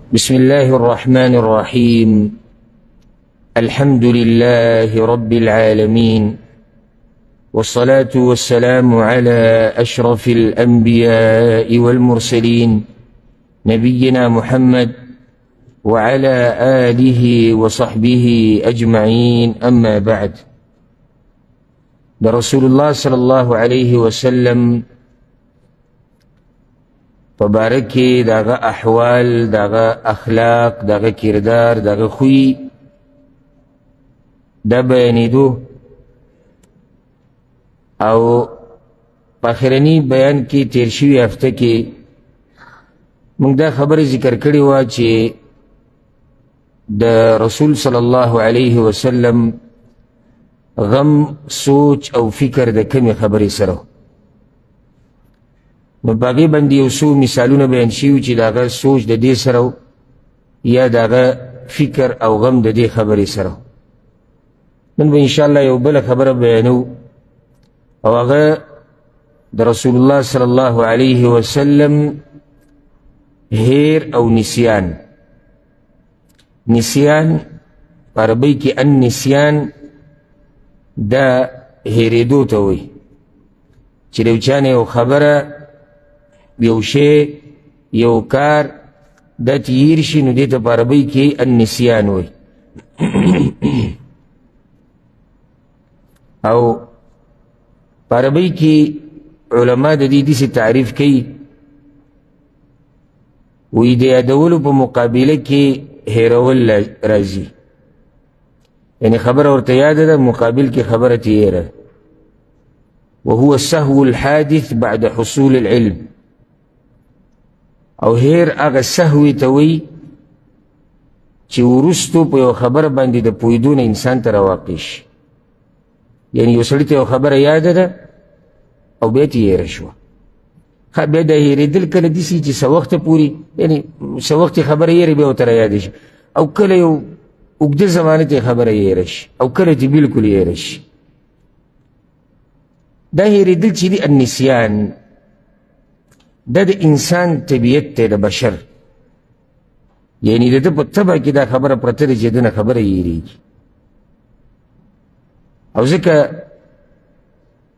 بسم الله الرحمن الرحيم. الحمد لله رب العالمين، والصلاة والسلام على أشرف الأنبياء والمرسلين نبينا محمد وعلى آله وصحبه أجمعين. أما بعد، رسول الله صلى الله عليه وسلم فبارکی داغا احوال، داغا اخلاق، داغا کردار، داغا خوی دا بیانیدو او پاخرنی بیان کی تیرشوی هفته کی منگ دا خبر ذکر کری وا چی دا رسول صلی اللہ علیہ وسلم غم، سوچ او فکر دا کمی خبری سرو. نو باقی بندی یو سو مثالونه بیان شیو چې داغه سوچ د دې سره یا داغه فکر او غم د دې خبرې سره. نن به انشاءالله یو بل خبره بیانو او هغه د رسول الله صلی الله علیه وسلم هیر او نسیان. نسیان په عربی کې النسیان دا هیریدو ته وایي چې یو چا نه یو خبره، یو شی، یو کار دا تیر شي نو دې ته په عربۍ کې النسیان وایي. او په عربۍ کې علما د دې داسې تعریف کوي، وایي د یادولو په مقابله کې هیرول راځي. یعنی خبره ورته یاده ده، مقابل کې خبره تیره. وهو السهو الحادث بعد حصول العلم. او هیر اغا سهوی تاوی چی ورستو پا یو خبر باندی دا پویدون انسان تا رواقیش. یعنی یو سړی ته یو خبره یاده ده او بیا تی هیره شوه. بیا دا هیرېدل کله داسې چې څه وخته پورې، یعنی څه وخت خبره هیرې بیا ورته رایادې شي، او کله یو اوږده زمانه ته خبره هیره شي، او کله چې بلکل هیره شي. دا هیرېدل چې دي النسیان، دا د انسان طبیعت ته، د بشر. یعنی د ده په طبع کې دا خبره پرته ده چې د نه خبره هیرېږي. او ځکه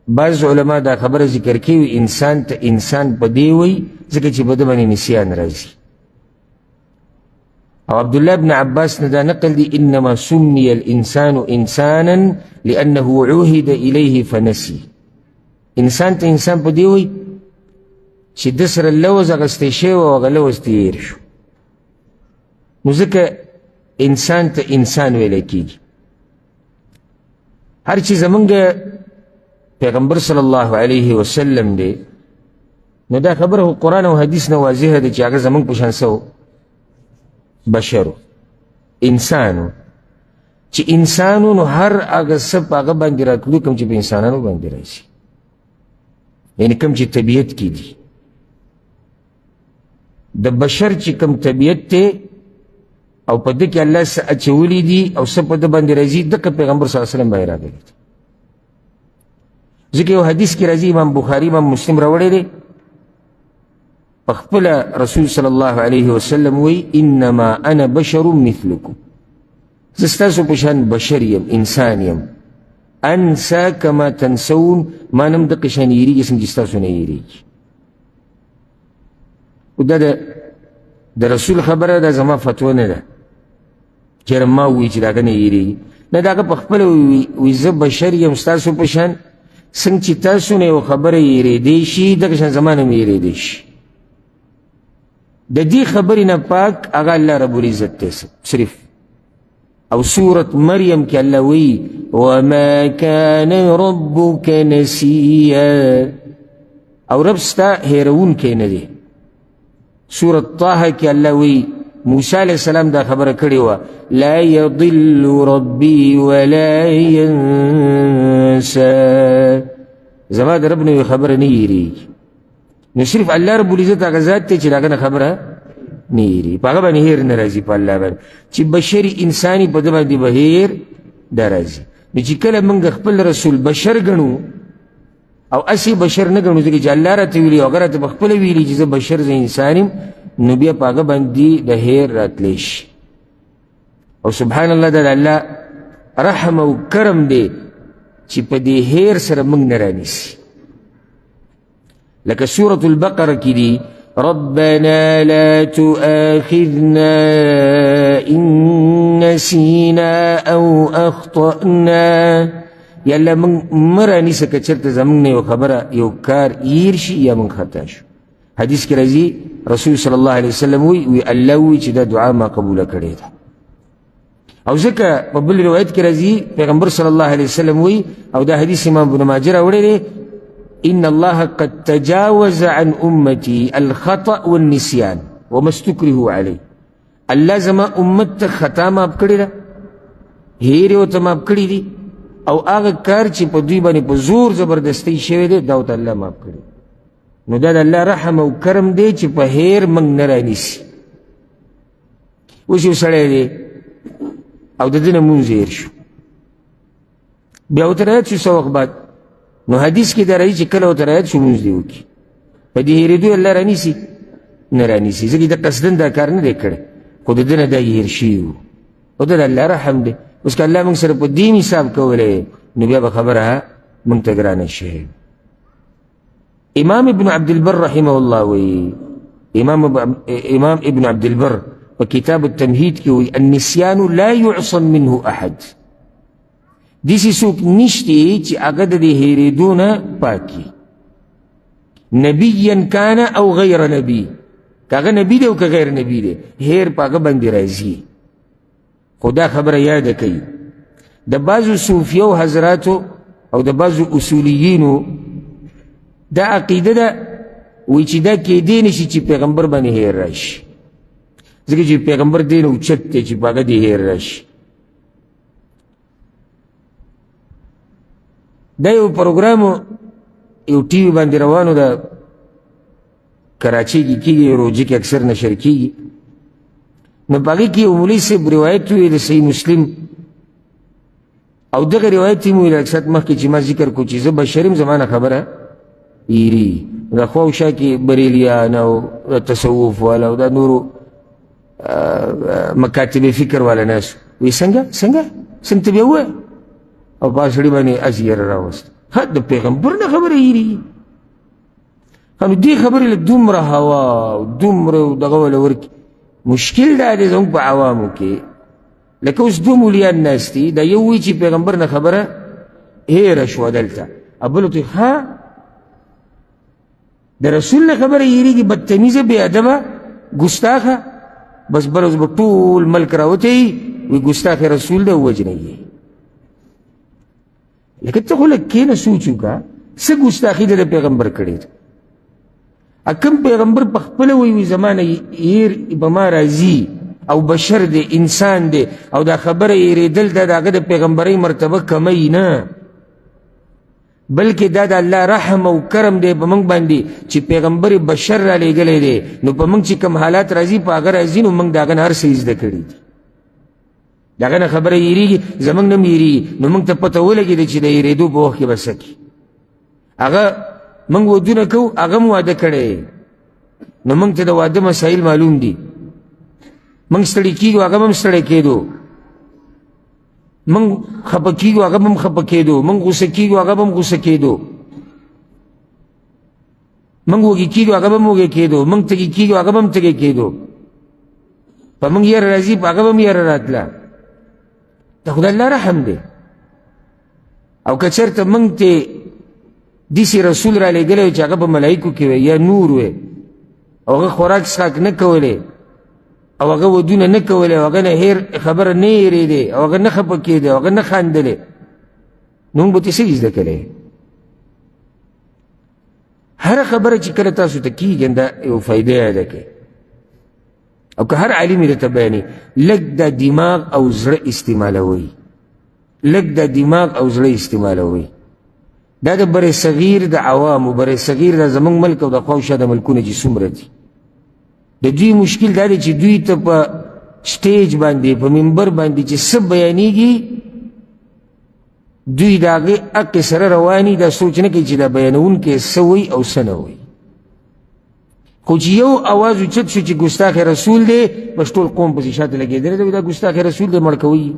بعض علما دا خبره ذکر کوي انسان ته انسان په دې وایي ځکه چې په ده باندې نسیان راځي. او عبدالله بن عباس نه دا نقل دی انما سمي الانسان انسانا لانه عهد الیه فنسي. انسان ته انسان په دې وایي چې د سره لوز اغستی شوی او هغه لوز ته هیر شو، نو ځکه انسان ته انسان ویلی کېږي. هر چې زمونږ پیغمبر صلی الله علیه وسلم دی نو دا خبره قرآن او حدیث نه واضحه ده چې هغه زمونږ په شان څه بشرو، انسانو. چې انسانو نو هر هغه څه په هغه باندې راتلو کوم چې په انسانانو باندې راځي، یعنی کوم چې طبیعت کې دي. د بشر چې کوم طبیعت ته او په ده کې الله څه اچولی دي او څه په ده باندې راځي، دغه پیغمبر صلی الله علیه وسلم باندې راغلی دي. ځکه یو حدیث کې راځي، امام بخاري امام مسلم راوړی دی، په خپله رسول صلی الله علیه وسلم وایي انما انا بشر مثلکم، زه ستاسو په شان بشر یم، انسان یم. انسا کما تنسون، ما نم دقه شان هیریږي څنګه چې ستاسو نه هیریږي. او دا د رسول خبره ده، زما فتوه نه ده چېرې ما ووایي چې د هغه نه هیریږي. نه، د هغه په خپله وایي زه بشر یم ستاسو په شان، څنګه چې تاسو نه یو خبره هیرېدی شي دغه شان زما نه م هیرېدی شي. د دې خبرې نه پاک هغه الله رب العزت دی صرف. او سورة مریم کې الله وی وما كان ربك نسيا، او رب ستا هیرون کې نه دی. سورة طه کې الله وی موسی علیہ السلام دا خبره کړې وه لا يضل ربي ولا ينسى، زما د رب نه خبره نه هیریږي. نو صرف الله رب العزت هغه ذات دی چې د هغه نه خبره نه هیریږي، په هغه باندې هیر نه راځي. په الله باندې چې بشري انساني په ده باندې به هیر دا راځي. نو چې کله موږ خپل رسول بشر ګڼو او اسی بشر نه ګڼو ځکه چې الله راته ویلي او هغه راته پخپله ویلي چې زه بشر زه انسان یم نو بیا په هغه باندې د هیر راتلی شي او سبحان الله دا د الله رحم او کرم دی چې په دې هیر سره موږ نه رانیسي لکه سورة البقره کې دي ربنا لا تؤاخذنا إن نسينا أو أخطأنا یا الله موږ مه رانیسه که چېرته زموږ نه یو خبره یو کار هیر شي یا موږ خطا شو حدیث کې راځي رسول صلی الله علیه وسلم وی الله وی چې دا دعا ما قبوله کړې ده او ځکه په بل روایت کې راځي پیغمبر صلی الله علیه وسلم وی او دا حدیث امام ابن ماجه راوړی دی إن الله قد تجاوز عن أمتي الخطأ والنسيان وما استكرهوا عليه الله زما امت خطا ماب کړی ده هیر ورته ماب کړی دي او هغه کار چې په دوی باندې په زور زبردستی شوی دی دا ورته الله ماب کړی نو دا د الله رحم او کرم دی چې په هیر موږ نه رانیسي اوس یو سړی دی او د ده نه مونځ هیر شو بیا ورته رایاد شو څه وخت بعد نو حدیث کې دا راځي چې کله ورته رایاد شو مونځ دې وکړي په دې هېرېدو الله رانیسي نه رانیسي ځکه د قصدن دا کار نه دی کړی خو د ده نه دا هېر شوي وو او دا د الله رحم دی اوس که الله موږ سره په دې حساب کولی نو بیا به خبره موږ ته ګرانه شي امام ابن عبدالبر رحمه الله وی امام ابن عبدالبر په کتاب التمهید کې وی النسیان لا يعصم منه احد داسې څوک نشته چې هغه د دې هېرېدو نه پاکي نبیا کان او غیر نبی که هغه نبی دی او که غیر نبی دی هیر په هغه باندې راځي خو دا خبره یاده کوي د بعضو صوفیو حضراتو او د بعضو اصولیینو دا عقیده ده وی چې دا کیدی نشي چې پیغمبر باندې هیر راشي ځکه چې پیغمبر دی نه اوچت دی چې په هغه دې هیر راشي دا یو پروګرام یو ټي وي باندې روانو ده کراچۍ کې کېږي روجې کې اکثر نشر کېږي نو په هغې کې یو مولوي صاحب روایت وی د صحیح مسلم او دغه روایت یې مو ویل اکثر مخکې چې ما ذکر کو چې زه بشر یم زما نه خبره ایري د خوا او شا کې بریلیان او د تصوف والا او دا نورو مکاتب فکر والا ناس وی څنګه ته بیا ووایه او په سړي باندې هسې یره راوست د پیغمبر نه خبره ایري نو دې خبرې له دومره هوا او دومره دغه وله ورکي مشکل دا دی زموږ په عوامو کې لکه اوس دوه مولیان ناست دي دا یو وایي چې پیغمبر نه خبره هیره شوه دلته او بل ورته ها د رسول نه خبره هېرېږي بدتمیزه بې ادبه ګستاخه بس بله اوس به ټول ملک راوتی وي ګستاخ رسول ده ووجنه یې لکه ته خو لږ کښېنه سوچ وکړه څه ګستاخي ده د پیغمبر کړې ده کوم پیغمبر په خپله وایي زما نه هیر په ما راځي او بشر دی انسان دی او دا خبره هېرېدل دا د هغه د پیغمبرۍ مرتبه کمی نه بلکې دا د الله رحم او کرم دی په موږ باندې چې پیغمبر بشر را لېږلی دی نو په موږ چې کوم حالات راځي په هغه راځي نو موږ د هغه نه هر څه زده کړي دي د هغه نه خبره هېرېږي زموږ نه هم هېرېږي نو موږ ته پته ولګېده چې د هېرېدو په وخت کې به څه کړي هغه موږ ودونه کوو هغه هم واده کړی نو موږ ته د واده مسایل معلوم دي موږ ستړي کېږو هغه هم ستړی کېدو موږ خفه کېږو هغه هم خفه کېدو موږ غوسه کېږو هغه هم غوسه کېدو موږ وږي کېږو هغه هم وږی کېدو موږ تږي کېږو هغه هم تږی کېدو په موږ یره راځي په هغه هم یره راتله دا خو د الله رحم دی او که چېرته موږ ته داسې رسول را لېږلی و چې هغه په ملایکو کې وی یا نور وی او هغه خوراک څښاک نه کولی او هغه ودونه نه کولی او هغه نه هیر خبره نه هېرېدی او هغه نه خفه کېدی او هغه نه خندلی نو موږ به ترې څه زده کړی هره خبره چې کله تاسو ته کېږي دا یو فایده یاده کړئ او که هر عالم یې درته بیانوي لږ دا دماغ او زړه استعمالوئ لږ دا دماغ او زړه استعمالوئ دا د بر صغیر د عوامو بر صغیر د زمونږ ملک او د خوا او شا د ملکونه چې څومره دي د دوی مشکل دا دی چې دوی ته په سټیج باندې په منبر باندې چې څه بیانېږي دوی د هغې حق سره رواني دا سوچ نه کوي چې دا بیانونکی څه وایي او څه نه وایي خو چې یو اواز اوچت شو چې ګستاخ رسول دی بس ټول قوم پسې شاته لګېدلی دی دا ګستاخ رسول دی مړ کوي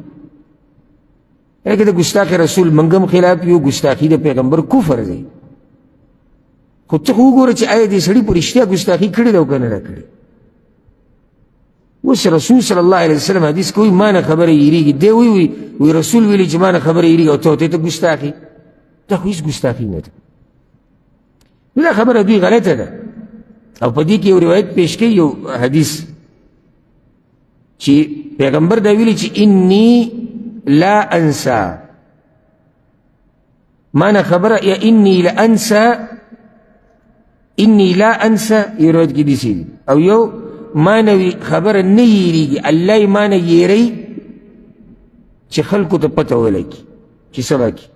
که د ګستاخ رسول منګ هم خلاف یو ګستاخي د پیغمبر کفر دی خو ته خو وګوره چې آیا دې سړي په رښتیا ګستاخي کړې ده او که نه ده کړې اوس رسول صلی الله علیه وسلم حدیث کوي ما نه خبره یېرېږي دی وی رسول ویلي چې ما نه خبره یېرېږي او ته ورته ته ګستاخي دا خو هېڅ ګستاخي نه ده نو دا خبره دوی غلطه ده او په دې کې یو روایت پیش کوي یو حدیث چې پیغمبر دا ویلي چې انی لا انسا ما نه خبره یا انی لا انسا یو روایت کې داسې دي او یو ما نه خبره نه یېرېږي الله یې ما نه یېروي چې خلکو ته پته ولګي چې سبا کې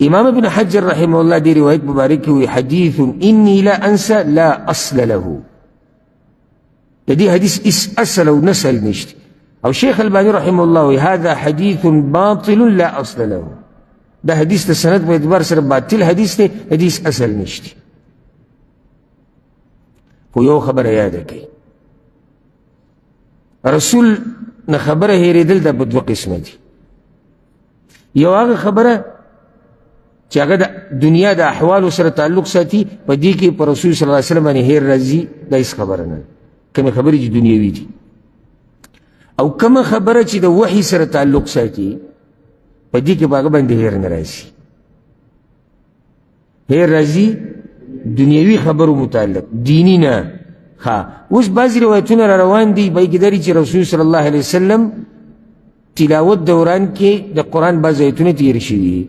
امام ابن حجر رحمه الله دې روایت مبارک کې وي حدیث انی لا انسا لا اصل له د دې حدیث اس اصل او نسل نشته او شیخ البانی رحمه الله وي هذا حدیث باطل لا اصل له دا حدیث د سند په اعتبار سره باطل حدیث دی حدیث اصل نشته خو یو خبره یاده کړئ رسول نه خبره هېرېدل دا په دوه قسمه دي یو هغه خبره چې هغه د دنیا د احوالو سره تعلق ساتي په دې کې په رسول صلی الله علیه وسلم باندې هېر راځي دا هېڅ خبره نه ده کومې خبرې چې دنیوي دي او کومه خبره چې د وحي سره تعلق ساتي په دې کې په هغه باندې هېر نه راځي هېر راځي دنیوي خبرو متعلق دینی نه اوس بعضې روایتونه را روان دي پای کې دري چې رسول صلی الله علیه وسلم تلاوت دوران کې د قرآن بعض آیتونه تېر شوي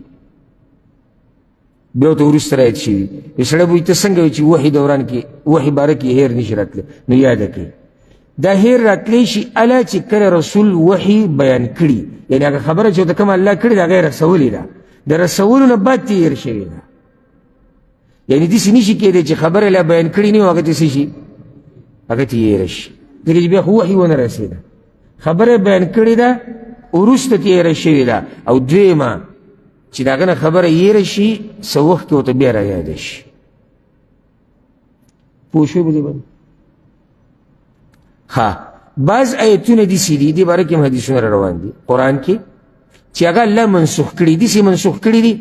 بیا ورته وروسته رایت شوي یو سړی به وایي ته څنګه وایي چې وحي دوران کې وحي باره کې هېر نشي راتلی نو یاده کړئ دا هېر راتلی شي اله چې کله رسول وحي بیان کړي یعنې هغه خبره چې ورته کومه الله کړې ده هغه یې رسولې ده د رسولو نه بعد ته هېر شوې ده یعنې داسې نشي کېدی چې خبره لا بیان کړي نه وي هغه ته څه شي هغه ته هېره شي ځکه چې بیا خو وحي ونه رسېده خبره بیان کړې ده وروسته ته هېره شوې ده او دویمه چې د هغه نه خبره هېره شي څه وخت کې ورته بیا رایاده شي پوه شوې په دې باندې بعض آیتونه داسې دي دې باره کې هم حدیثونه را روان دي قرآن کې چې هغه الله منسوخ کړي داسې منسوخ کړي دي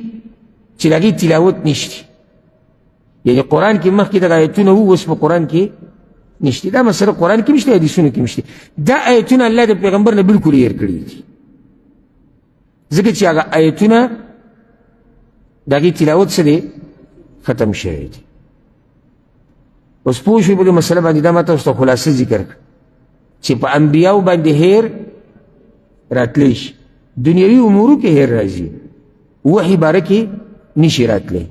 چې د هغې تلاوت نشته یعنې قرآن کې مخکې دغه آیتونه وو اوس په قرآن کې نشته دا مسله قرآن کې نشته حدیثونو کې نشته دا آیتونه الله د پیغمبر نه بلکل هېر کړي دي ځکه چې هغه آیتونه د هغې تلاوت څه دی ختم شوی دی اوس پوه شوئ په دې مسله باندې دا ما تاسو ته خلاصه ذکر کړه چې په انبیاو باندې هېر راتلی شي دنیوي امورو کې هېر راځي وحي باره کې نشي راتلی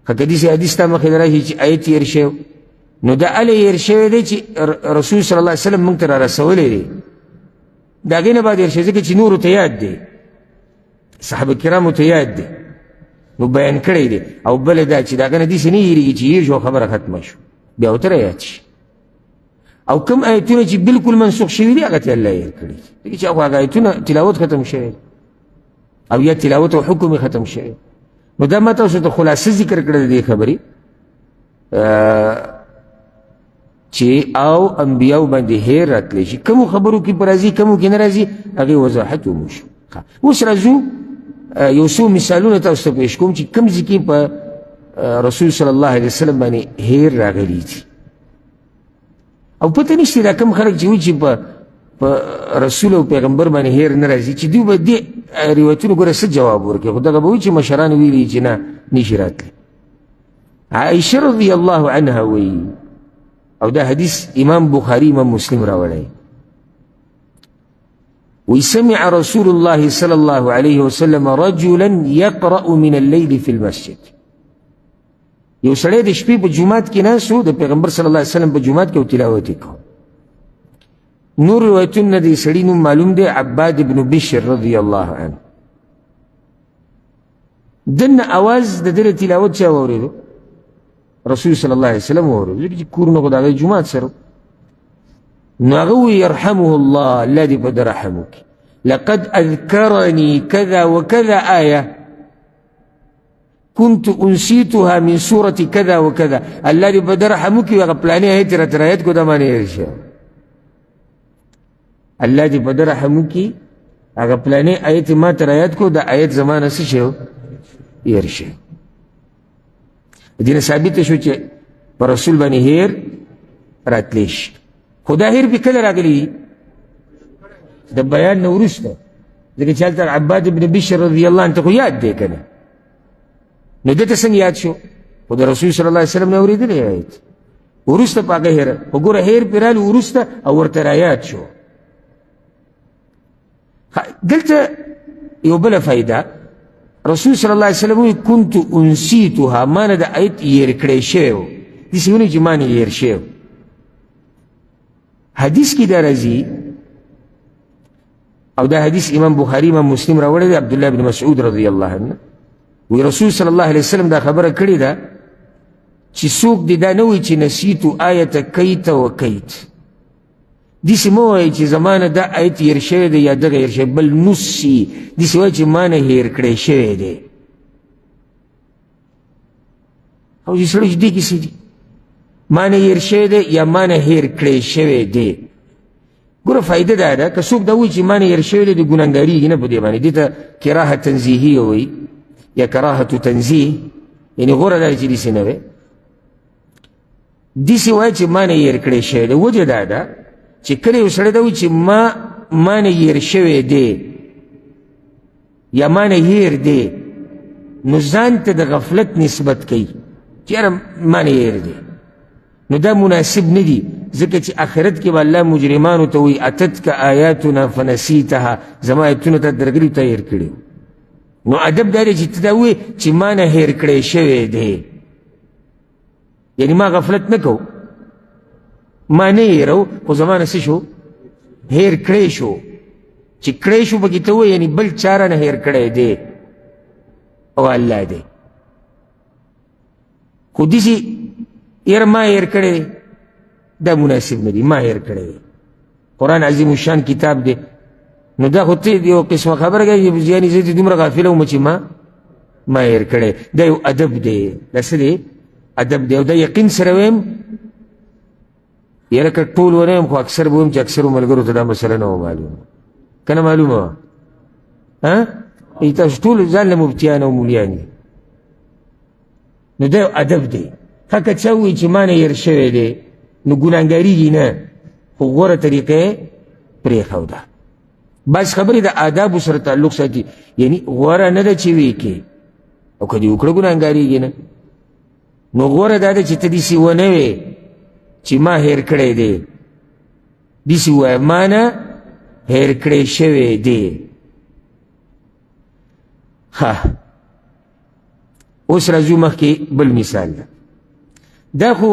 که داسې حدیث تا مخې ته راشي چې آیت هېر شوی نو دا اله هېر شوی دی چې رسول صلی الله علیه وسلم موږ ته را رسولی دی د هغې نه بعد هېر شوی ځکه چې نورو ته یاد دی صحابه کرامو ته یاد دی نو بیان کړی دی او بله دا چې د هغه نه داسې نه هېرېږي چې هېر شو خبره ختمه شو بیا ورته رایاد شي او کوم آیتونه چې بلکل منسوخ شوي دي هغه ته الله هېر کړي ځکه چې هغه آیتونه تلاوت ختم شوی او یا تلاوت او حکم یې ختم شوی نو دا ما تاسو ته خلاصه ذکر کړه د دې خبرې چې او انبیاو باندې هېر راتلی شي کومو خبرو کې به راځي کومو کې نه راځي هغې وضاحت وموشو اوس راځو یو څو مثالونه تاسو ته پیش کوم چې کوم ځای کې په رسول صلی الله علیه وسلم باندې هېر راغلی دي او پته نشته دا کوم خلک چې وایي چې په رسول او پیغمبر باندې هېر نه راځي چې دوی به دې روایتونو ګوره څه جواب ورکړي خو دغه به وایي چې مشران ویلي چې نه نشي راتلی عایشه رضی الله عنها وایي او دا حدیث امام بخاری امام مسلم راوړی وسمع رسول الله صلى الله عليه وسلم رجلا يقرأ من الليل في المسجد یو سړی د شپې په جومات کې ناست و د پیغمبر صلی الله علیه وسلم په جومات کې تلاوت یې کوه نور روایتونه د سړي نوم معلوم دی عباد بن بشر رضی الله عنه دنه اواز د ده تلاوت چا واورېدو رسول صلی الله علیه وسلم واورېدو ځکه چې کورونه خو د هغه جومات سره نو هغه ووایي یرحمه الله الله دې په ده رحم وکړي لقد اذکرني کذا وکذا آیه كنت انسیتها من سورة کذا و کذا اللہ دی بدر رحمو کی وغا پلانی آیت رت رایت کو دا معنی ارشا اللہ دی بدر رحمو کی اگا پلانی آیت ما ترایت کو دا آیت زمان سشو ارشا دین ثابت شو چه پر رسول بانی هیر راتلیش خدا هیر بی کل راگلی دا بیان نورس دا لیکن چالتا عباد ابن بشر رضی اللہ عنہ یاد دے کنا نو دته څنګه یاد شو خو د رسول صلی الله علیه وسلم نه اورېدلی آیت وروسته په هغه هېره خو ګوره هېر پرې رالي وروسته او ورته رایاد شو دلته یو بله فایده رسول صلی الله علیه وسلم وایي کنت انسیتها ما نه د آیت هېر کړی شوی و داسې ونه چې ما نه هېر شوی حدیث کې دا راځي او دا حدیث امام بخاري امام مسلم راوړی دی عبدالله بن مسعود رضی الله عنه وی رسول صلی الله علیه وسلم دا خبره کړې ده چې څوک دې دا نه وایي چې نسیتو آیته کیت و کیت داسې مه وایي چې زما نه دا آیت هېر شوی دی یا دغه هېر شوی بل نسی داسې وایي چې ما نه هېر کړی شوی دی او چې سړی چې دې کیسې دي ما نه هېر شوی دی یا ما نه هېر کړی شوی دی ګوره فایده دا ده که څوک دا وایي چې ما نه هېر شوی دی د ګناهګارېږي نه په دې باندې دې ته کراهه تنزیهیه وایي یا کراهة تنزیه یعنی غوره دا چې داسې نه وی داسې وایي چې ما نه هېر کړی شوی دی وجه دا ده چې کله یو سړی دا وایي چې ما نه هېر شوی دی یا ما نه هېر دی نو ځان ته د غفلت نسبت کوي چې یاره ما نه هېر دی نو دا مناسب نه دي ځکه چې آخرت کې به الله مجرمانو ته وایي اتتک آیاتنا فنسیتها زما آیتونو ته درګلي ته هېر کړي نو ادب دا دی چې ته دا وایې چې ما نه هېر کړی شوی دی یعنی ما غفلت نه کو ما نه هېرو خو زما نه څه شو هېر کړی شو چې کړی شو پکې ته وایې یعنی بل چا رانه هېر کړی دی او الله دی خو داسې یاره ما هېر کړی دی دا مناسب نه دی ما هېر کړی دی قرآن عظیم الشان کتاب دی نو دا خو ته یو قسمه خبره کوي یعنې زه دې دومره غافله وم چې ما هېر کړی دا یو ادب دی دا څه دی ادب دی او دا یقین سره ویم یاره که ټول ونه یم خو اکثر به ویم چې اکثرو ملګرو ته دا مسله نه وه معلومه که نه معلومه وه تاسو ټول ځان له مفتیان او مولیان دي نو دا یو ادب دی ښه که چا ووایي چې ما نه هېر شوی دی نو ګناهګارېږي نه خو غوره طریقه یې پرېښوده بعض خبرې د آدابو سره تعلق ساتي یعنی غوره نه ده چې ویې کې او که دې وکړه ګناهګارېږي نه نو غوره دا ده چې ته داسې ونه وې چې ما هېر کړی دی داسې ووایه ما نه هېر کړی شوی دی اوس راځو مخکې بل مثال ده دا خو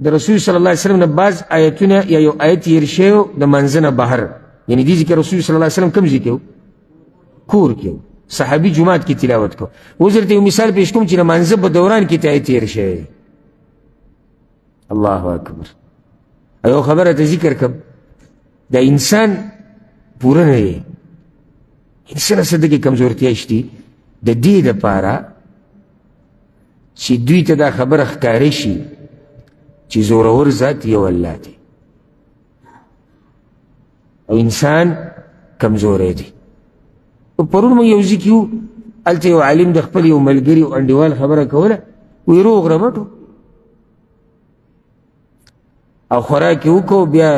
د رسول صلی الله علیه وسلم نه بعض آیتونه یا یو آیت هېر شوی د منځه نه بهر یعنی دې ځای کې رسول صلی الله علیه وسلم کوم ځای کې و کور کې و صحابي جومات کې تلاوت کو اوس درته یو مثال پیش کوم چې د مانځه په دوران کې ته آیت تېر شوی دی الله اکبر یو خبره ته ذکر کړم دا انسان پوره نه دی انسان څه دغې کمزورتیا شتي د دې دپاره چې دوی ته دا خبره ښکاره شي چې زورور ذات یو الله دی او انسان کمزوری دی پرون موږ یو ځای کې وو هلته یو عالم د خپل یو ملګري او انډیوال خبره کوله وایي روغ رمټ او خوراک یې وکړو بیا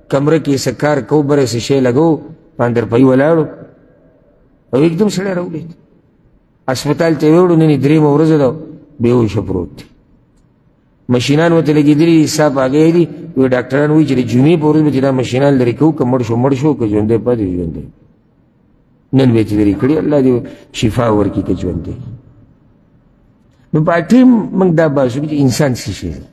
کمره کې څه کار کوو بره څه شی لګو پاندرپۍ ولاړو او एकदम سړی راولید هسپتال ته یې ویوړو نن یې درېیمه ورځ ده بېهوشه پروت دی مشینان ورته لګېدلي حساب هغې دي وایي ډاکټران وایي چې د جمعې په ورځ به چې دا مشینان لرې کوو که مړ شو که ژوندی پاتې ژوندی نن به یې چې لرې کړي الله دې شفا ورکړي که ژوندی نو په ټیم موږ دا باسو چې انسان څه شی دی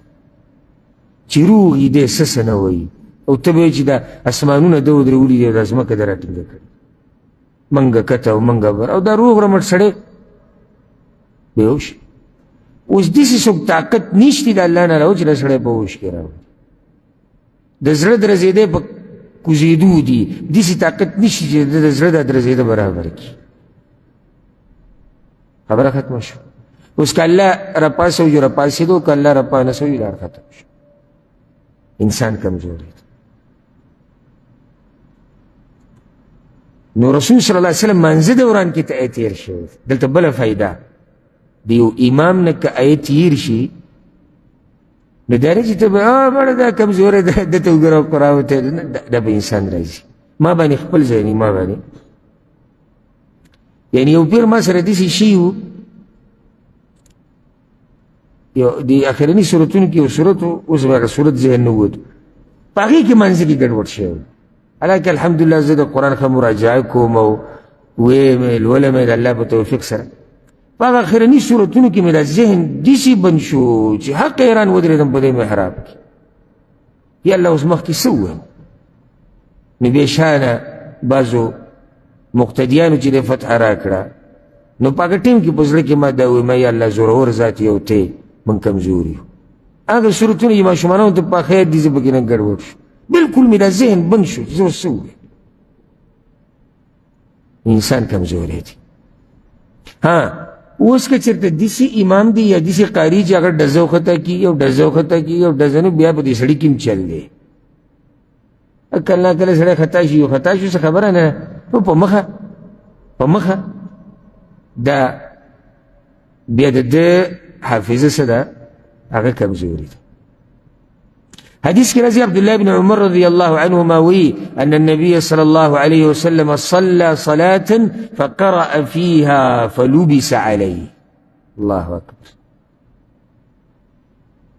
چې روغ یې دی څه نه وایي او ته به یې چې دا اسمانونه ده ودرولي دي او دا ځمکه ده راټینګه کړې منګه کته او منګه بر او دا روغ رمټ سړی بېهوش اوس داسې څوک طاقت نشته د الله نه راو چې دا سړی په هوش کې راوړي د زړه درزېدی په کوزېدو دي داسې طاقت نشته چې د زړه دا درزېده برابر کړي خبره ختمه شو. اوس که الله راپاسوي جو راپاسېدو، که الله راپانسوي لار ختم شو. انسان کمزوری دی. نو رسول صلی الله علیه وسلم منځه دوران کې ته آیت تیر شوی. دلته بله فایده د یو امام نه که آیت تیر شي نو دا نه چې ته به بړه دا کمزوری ده دته وګوره قرآن ته دا به انسان راځي. ما باندې خپل ځای نه ما باندې یعنی یو پیر ما سره داسې شي و، یو د اخرني صورتونو کې یو صورت و، اوس به هغه صورت ذهن نه ووت، په هغې کې منځ کې ګډوډ شوی. حالانکه الحمدلله زه د قرآن ښه مراجعه کوم او ویې مې لولم یې د الله په توفیق سره. په هغه اخرني صورتونو کې مې دا ذهن داسې بند شو چې حق حیران ودرېدم په دې محراب کې. یا الله اوس مخکې څه ووایم؟ نو بې شانه بعضو مقتدیانو چې د فتح راکړه نو په هغه ټیم کې په زړه کې ما دا ووایم یا الله زورور ذات یو ته من کمزور یو. هغه صورتونه چې ماشومانو ته په خیر دي زه پکې نه ګډوډ شو، بالکل مې دا ذهن بند شو چې زه اوس څه ووایم. انسان کمزوری دی. ها اوس که چېرته داسې امام دی یا داسې قاري چې هغه ډزه وخطه کي او ډزه وخطه کي او ډزه نو بیا په دې سړي کې هم چل دی. کله نه کله سړی خطا شي، خطا شو څه خبره نه، په مخه دا بیا د ده حافظه څه ده هغه کمزوري ده. حديث كي رضي عبد الله بن عمر رضي الله عنهما وي أن النبي صلى الله عليه وسلم صلى صلاة فقرأ فيها فلبس عليه. الله أكبر.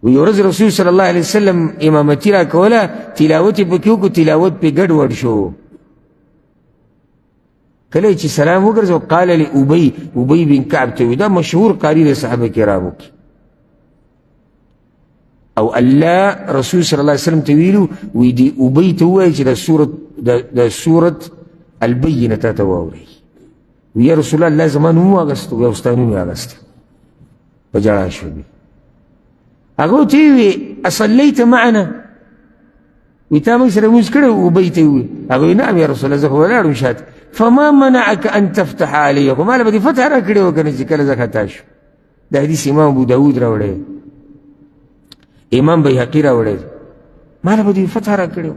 ويورز رسول صلى الله عليه وسلم إمامتي را کولا تلاوتي بكيوكو تلاوت پی گڑ وڑ شو. کله چې سلام وګرځو قال لأبي بن كعب توي دا مشهور قاری د صحابه کرامو کې. او الله رسول صلی الله علیه وسلم تویلو وی دی ابی توی چې د سورة البینه تا واوري. وی رسول الله زمان مو اغستو یا استانو می اغست په جړا شو. هغه ته وی اصلیت معنا وی تا موږ سره موږ کړو ابی ته وی هغه نعم یا رسول الله زه ولاړم شات فما منعك ان تفتح عليكم ما بدي فتح را کړو کنه چې کله زکات شو. د حدیث امام ابو داود راوړی، امام بیهقی راوړی، ما له بدی فتح را کړو.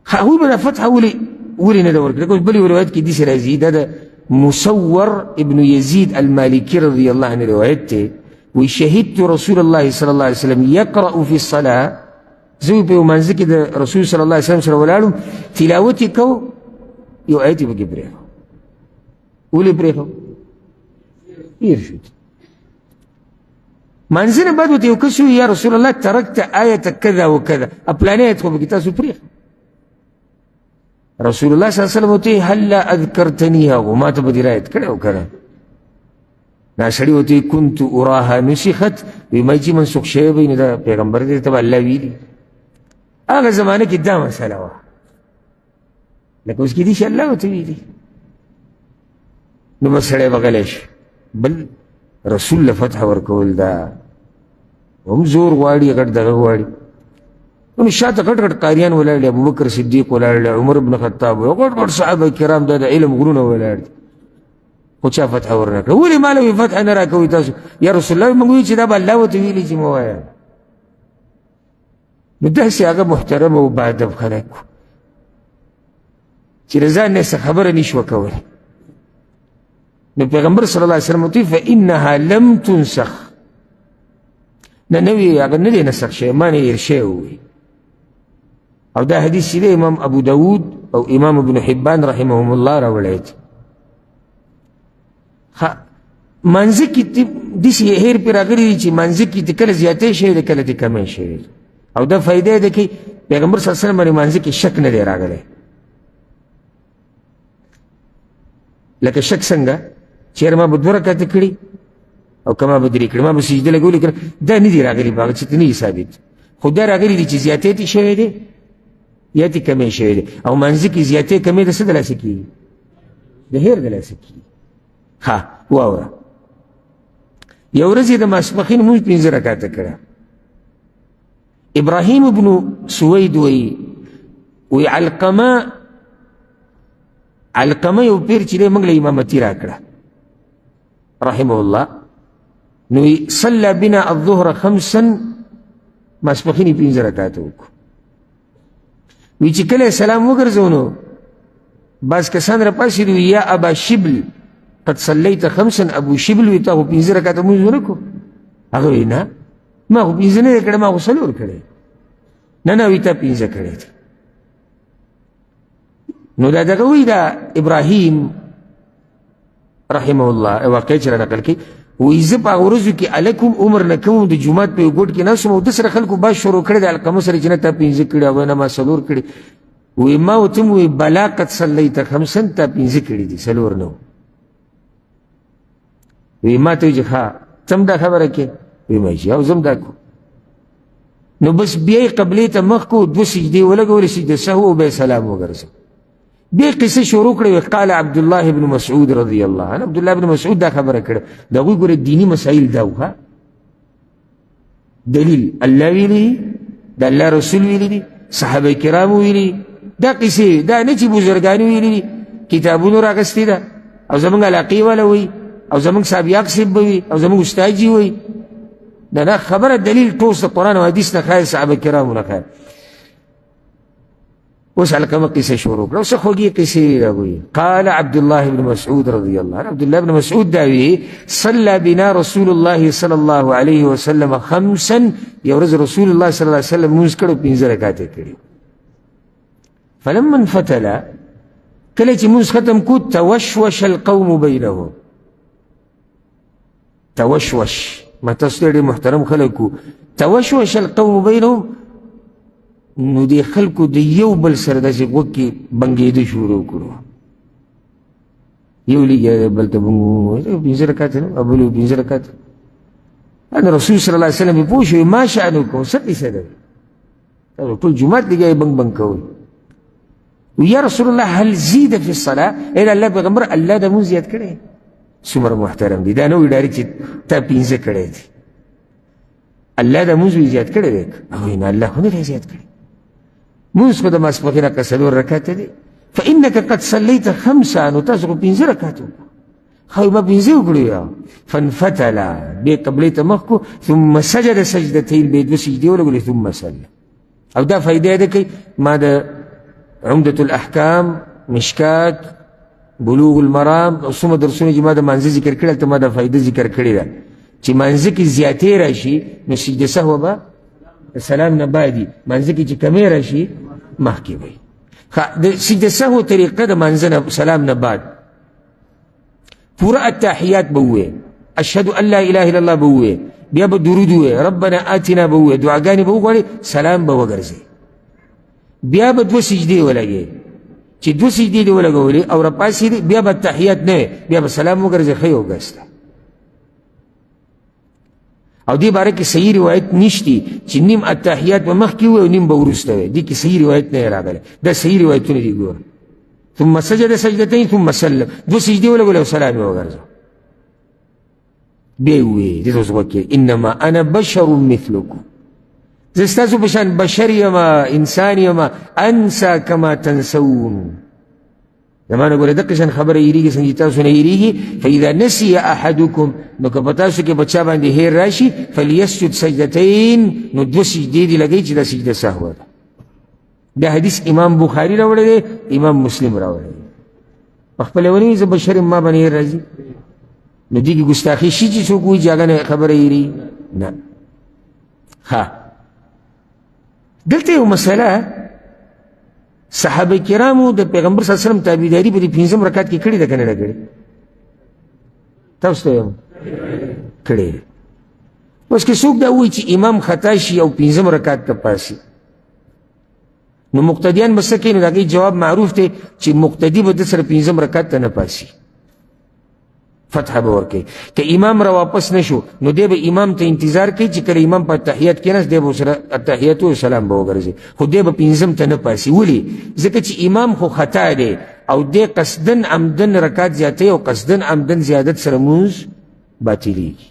هغوی به دا فتح ولې نه ده ورکړې؟ کوم بلې روایت کې داسې راځي، دا د مصور ابن یزید المالکي رضی الله عنه روایت دی. وی شهدت رسول الله صلی الله علیه وسلم یقرأ فی الصلاة، زه په یو منځ کې د رسول صلی الله علیه وسلم سره ولاړم تلاوت یې کو، یو آیت یې پکې پرېښو. ولې پرېښو؟ هیر شو. منځنه بعد ورته یو کس وویل یا رسول الله ترکت آیة کذا وکذا، پلانې آیت خو پکې تاسو پرېښو. رسول الله صلی الله علیه وسلم ورته هلا اذکرتنیها، ما ته به دې رایت کړی و که نه؟ دا سړي ورته كنت اراها نسخت، وی ما چې منسوخ شوی به نو دا پیغمبر دی ته به الله ویلي. هغه زمانه کې دا مسله وه، لکه اوس کېدای شي الله ورته ویلي. نو بس سړی به غلی شي. بل رسول له فتح ورکول دا هم زور غواړي، غټ دغه غواړي. نو شاته غټ غټ قاریان ولاړ دي، ابوبکر صدیق ولاړ دی، عمر بن خطاب، غټ غټ صحابه کرام دا د علم غرونه ولاړ دي، خو چا فتح ورنه کړه. ولې ما له فتح نه راکوئ تاسو؟ یا رسول الله موږ وایو چې دا به الله ورته ویلي چې مه وایه. نو داسې هغه محترم او باادب خلک وو چې د ځان نه څه خبره نه شوه کولی. نو پیغمبر صلی الله علیه وسلم ورته فانها لم تنسخ، نه نوی هغه نه دی نسخ شوی، ما نه هېر شوی ووی. او دا حدیث چې دی امام ابو داود او امام ابن حبان رحمهم الله راوړی دی. منځ کې داسې هېر پرې راغلي دي چې منځ کې کله زیاتی شوی دی کله دې کمی شوی دی. او دا فایده ده کې پیغمبر صلی الله علیه وسلم باندې منځ کې شک نه دی راغلی. لکه شک څنګه چېرې ما به 2 رکعته کړي او که ما به 3 کړي، ما به سجده لګولې کړه، دا نه دي راغلي په هغه چې ته نه یې ثابت. خو دا راغلي دي چې زیاتی دې شوی دی یا دې کمی شوی دی. او منځ کې زیاتی کمی د څه د لاسه کېږي؟ د هېر د لاسه کېږي. ها واوره، یو ورځ یې د ماسپښین مونځ 5 رکعته کړه. ابراهیم ابن سوید وی علقمه علقمه یو پیر چې دی موږ له امامتي راکړه رحمه الله. نو صلى بنا الظهر 5 ماسپښین یې 5 رکعاته وکړو. وی چې کله سلام وګرځو نو بعض کسان راپاسېدي وي یا ابا شبل قد صلیت 5 ابو شبل وی تا خو 5 رکعاته مونځ ونه کړو. هغه وی نه ما خو 5 نه دی کړی، ما خو 4 کړی. نه وی تا 5 کړی دي. نو دا دغه وی دا ابراهیم رحمه الله واقع چې را نقل کړي وی زه په هغه ورځو کې الکم عمر نه کوم د جومات په یو ګوټ کې ناست وم او د سره خلکو باز شروع کړی د علقمه سره چې نه تا 5 کړي او نه ما 4 کړي. وی ما ورته وی بلا قد صلیت 5 تا 5 کړي دي 4 نه. وی ما ته وی ښه تم دا خبره کې وی ما چې او زم دا کو. نو بس بیا یې قبلې ته مخ کو 2 سجدې ولګولې سجده سهو او بیا سلام وګرځو. بیا قصه شروع کړې قال عبد الله بن مسعود رضی الله عنه. عبد الله بن مسعود دا خبره کړه د هغوی ګوره دیني مسایل دا وه دلیل الله ویلي د الله رسول ویلي دي صحابه کرامو ویلي دا قصې دا نه چې بزرګانو ویلي دي کتابونو راغستې ده او زمونږ علاقې والا وي او زمونږ سابیاق صاحب به وي او زمونږ استاد جي وي. دا نه خبره دلیل ټوس د قرآن او حدیث نه ښایي صحابه کرامو نه ښایي. اوس علقمه قصه شروع کړه. اوس خوږې قصې راوي. قال عبد الله بن مسعود رضی الله عنه. عبد الله بن مسعود دا وی صلى بنا رسول الله صلى الله عليه وسلم 5 یو ورځ رسول الله صلی الله علیه وسلم مونځ کړو 5 رکعاتې کړي. فلما انفتل کله چې مونځ ختم کو توشوش القوم بينهم. توشوش ما تاسو ډېر محترم خلکو توشوش القوم بينهم نو دی خلکو د یو بل سره داسې غوږ کې بنګېده شروع کړو. یو لګیا بل ته بنګ 5 رکعات نه بل 5 رکعات. ان رسول صلی الله علیه وسلم پوه شو ما شأنکم څه قصه ده ټول جومات لګیا بنګ کوي. یا رسول الله هل زید فی الصلاه الا الله پیغمبر الله د مونځ زیات کړي. څومره محترم دي دا نو ډاري چې تا 5 کړي دي الله د مونځ زیات کړي دی او نه الله نه زیات کړي. مونځ خو د ماسپښین که 4 رکعات دي فانك قد صليت 5 نو تاسو خو 5 رکعات خو ما 5 وکړو. فانفتل بیا قبلې ته مخ کو ثم سجد سجدتين بیا 2 سجدې ولګولې ثم صلى. او دا فائدې ده کوي ما د عمدة الاحکام مشکات بلوغ المرام او څومره درسونه چې ما د مانځه ذکر کړل ته ما د فائدې ذکر کړې ده چې مانځه کې زیاتې راشي نو سجده سهو به سلام نه بعدي مانځه کې چې کمې راشي مخکې وي. د سجده سهو طریقه د مانځه نه سلام نه بعد پورا التحیات به ووایې اشهد ان لا اله الا الله به ووایې بیا به درود ووایې ربنا آتنا به ووایې دعاګانې به وغواړې سلام به وګرځې بیا به 2 سجدې ولګې چې 2 سجدې دې ولګولې او راپاسېدې بیا به تحیات نه وي بیا به سلام وګرځې ښه یې وګرځته. او دې باره کې صحیح روایت نشتی چې نیم التحیات به مخکې وي او نیم به وروسته وي. دې کې صحیح روایت نه راغلی دا صحیح روایتونه دي. ګوره ثم سجد سجدتين ثم سلم 2 سجدې ولګولې او سلام یې وګرځه بیا یې ووایې دې ته اوس وکړې انما انا بشر مثلکم زه ستاسو په شان بشر یما انسان یما انسا کما تنسون. زمانه ګوره دقه شان خبره هېرېږي څنګه چې تاسو نه هېرېږي. فاذا نسي احدکم نو که په تاسو کې بچا باندې هېر راشي فلیسجد سجدتين نو 2 سجدې دې لګوي چې دا سجده سهو ده. دا حدیث امام بخاري راوړی دی امام مسلم راوړی دی. په خپله ونیوي زه بشر ما باندې هېر راځي نو دې کې ګستاخي شي چې څوک وایي چې هغه نه خبره هېرېږي نه. ها دلته یو مسله صحابه کرامو د پیغمبر صلی الله علیه وسلم تابعداري په دې 5 رکعات کې کړې ده که نه ده کړې؟ تاسو ته یم کړې ده. اوس که څوک دا وایي چې امام خطا شي او 5 رکعات ته پاسي نو مقتدیان به څه کوي؟ نو د هغې جواب معروف دی چې مقتدي به د سره 5 رکعات ته نه پاسي فتح به ورکوي. که امام را واپس نشو نو دی به امام ته انتظار کوي چې کله امام په تحیات کېناست دی به ورسره التحیات و سلام به وګرځي خو دی به 5 ته نه پاسي. ولې؟ ځکه چې امام خو خطا دی او دی قصدن عمدن رکعات زیاتوي او قصدن عمدن زیادت سره مونځ باطلېږي.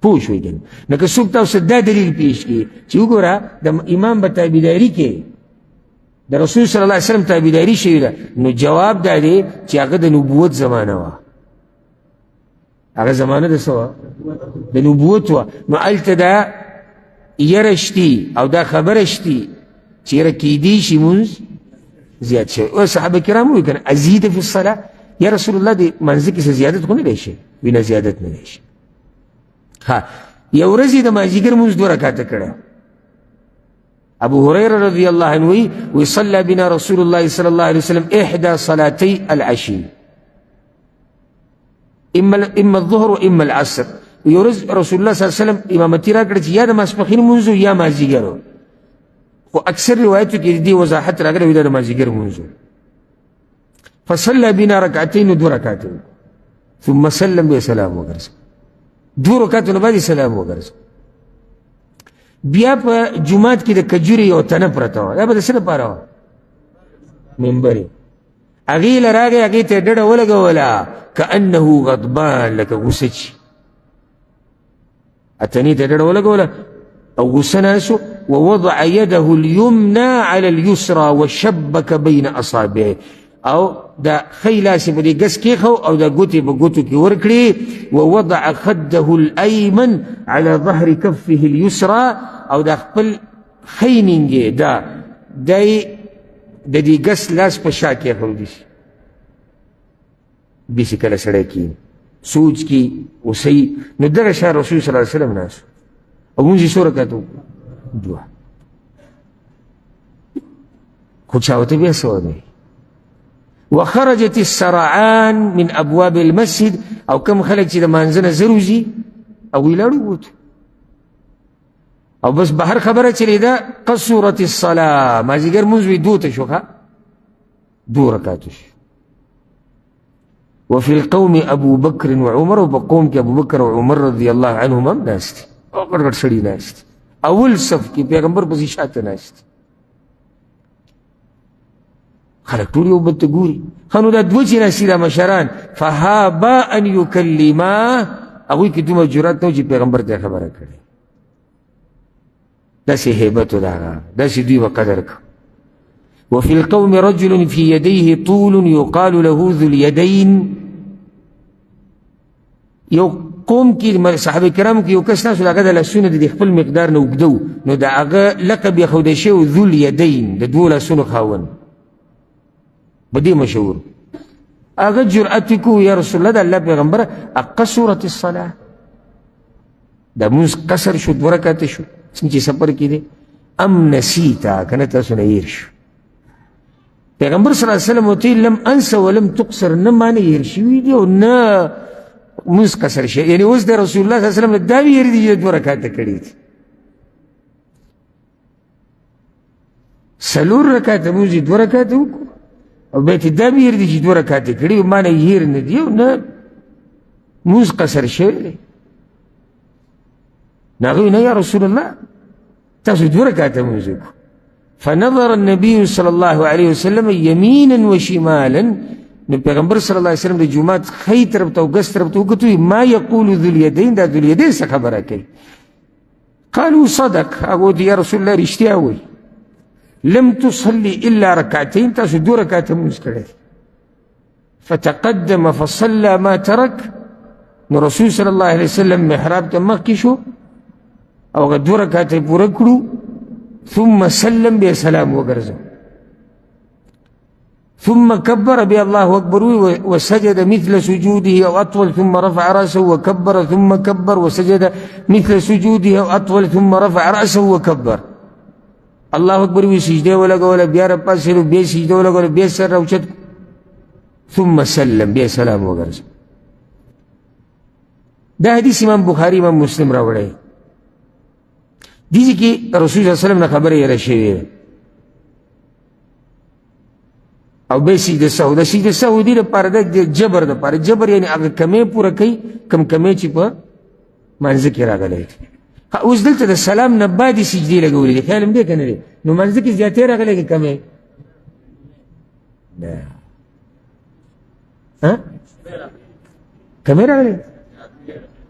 پوه شوئ که نه؟ که څوک تاسو دا دلیل پیش کړي چې وګوره د امام به تابعداري کوي د رسول صلی الله علیه وسلم تابعداري شوې ده، نو جواب دا دی چې هغه د نبوت زمانه وه. هغه زمانه د څه وه؟ د نبوت وه. نو هلته دا یره شتي او دا خبره شتي چې یره کیدی شي مونځ زیات شوی. او صحابه کرام وایي که نه ازید فی الصلاه، یا رسول الله د منځه کې څه زیادت خو نه دی شي؟ وي نه زیادت نه دی شي. ها یو ورځ یې د مازدیګر مونځ 2 رکعته کړی. ابو هريره رضي الله عنه وصلى بنا رسول الله صلى الله عليه وسلم 1 صلاتي العشي، اما الظهر واما العصر. يورز رسول الله صلى الله عليه وسلم امامتي راکړه چې یا د ماسپښین مونځ یا مازدیګر، خو اکثر روایتو کې دې وضاحت راغلی وي د مازدیګر مونځ. فصلى بنا ركعتين 2 رکعتين ثم سلم بسلام وګرځ. 2 رکعتونو باندې سلام وګرځ. بیا په جمعات کې د کجوري یو تنه پرته وه، دا به د څه لپاره وه؟ منبر یې هغې له راغی، هغې ته یې ډډه ولګوله کانه غضبان، لکه غوسه چې اتنې ته یې ډډه ولګوله او غوسه ناسو. ووضع يده اليمنى على اليسرى وشبك بين اصابعه، او دا خی لاس یې په دې ګس کېښو او دا ګوتې په ګوتو کې ورکړې. ووضع خده الايمن على ظهر كفه اليسرى، او دا خپل خی نینګې دا دی د دې ګس لاس په شا کېښودي شي. داسې کله سړی کښېني سوچ کې اوسئ. نو دغه شان رسول صلی الله علیه وسلم ناست او مونځ یې څو رکعته وکړو؟ 2. خو چا ورته بیا څه ونه. وخرجت السرعان من ابواب المسجد، او کم خلک چې د مانځه نه زر وځي او ویلاړو ووتو، او بس بهر خبره چلېده قصرت الصلاه، مازدیګر مونځ وي 2 ته شو، ښه 2 رکعته شو. وفي القوم ابو بکر وعمر، او په قوم کې ابو بکر او عمر رضی الله عنهم هم ناست دي، او غټ غټ سړي ناست دي. اول صف کې پیغمبر پسې شاته ناست دي. خلق ټول یو بل ته ګوري. ښه نو دا 2 چې ناستي دا مشران فهابا ان یکلما، هغوی کې دومره جرات نه و چې پیغمبر ته خبره کړې. داسې هیبت و د هغه، داسې دوی به قدر کو. وفي القوم رجل في يديه طول يقال له ذو اليدين. یو قوم کې صحابه کرامو کې یو کس ناست و، د هغه د لاسونه د خپل مقدار نه اوږده و، نو د هغه لقب یې ښودی شوی ذو الیدین، د 2 لاسونو خاوند، په دې مشهور. هغه جرأت کو یا رسول الله د الله پیغمبره اقصرت الصلاه، دا مونځ قصر شو 2 رکعته شو څنګه چې سفر کې دی، ام نسیتا، کنه تاسو نه هیر شو. پیغمبر صلی الله علیه وسلم ورته لم انس ولم تقصر، نه ما نه هیر شوي دي او نه مونځ قصر شي. یعنې اوس د رسول الله صلی الله علیه وسلم دا ویرې دي چې 2 رکعته کړي دي. 4 رکعته مونځ 2 رکعته وکړو، او بیا ته دا ویرې دي چې 2 رکعته کړي او ما نه هیر نه دي او نه مونځ قصر شوی دی. نو نه یا رسول الله تاسو 2 رکعته مونځ وکړو. فنظر النبي صلى الله عليه وسلم يمينا وشمالا، نو پیغمبر صلی الله علیه وسلم د جمعات خی طرف ته او ګس طرف ته وکتو، ما یقول ذو الیدین، دا ذو الیدین څه خبره کوي؟ قالوا صدق، هغه یا رسول الله رښتیا وایي. لم تصلي الا ركعتين، تاسو 2 رکعته مونځ کړی. فتقدم فصلى ما ترك، نو رسول صلی الله علیه وسلم محراب ته مخکې شو او هغه 2 رکعته یې پوره کړو. ثم سلم بیا سلام وګرځو. ثم كبر بیا الله اکبر وسجد مثل سجوده او اطول ثم رفع راسه وكبر ثم كبر وسجد مثل سجوده او اطول ثم رفع راسه وكبر. الله اکبر وی سجده ولګوله، بیا را پاسېدو، بیا سجده ولګوله، بیا سر راوچت، ثم سلم بیا سلام وګرځو. دا حدیث امام بخاری امام مسلم راوړی. دیږي کې رسول صلی الله علیه وسلم نه خبره یې راشوې ده. او به سجده سهو، د سجده سهو دې لپاره د جبر دپاره، جبر یعنې هغه کمې پوره کوي، کم کمې چې په مانځه کې راغلی دی. اوس دلته د سلام نه بعدې سجدې لګولې دي، خیال هم دی که نه دی؟ نو مانځه کې زیاتې راغلی که کمې؟ نه کمې راغلی؟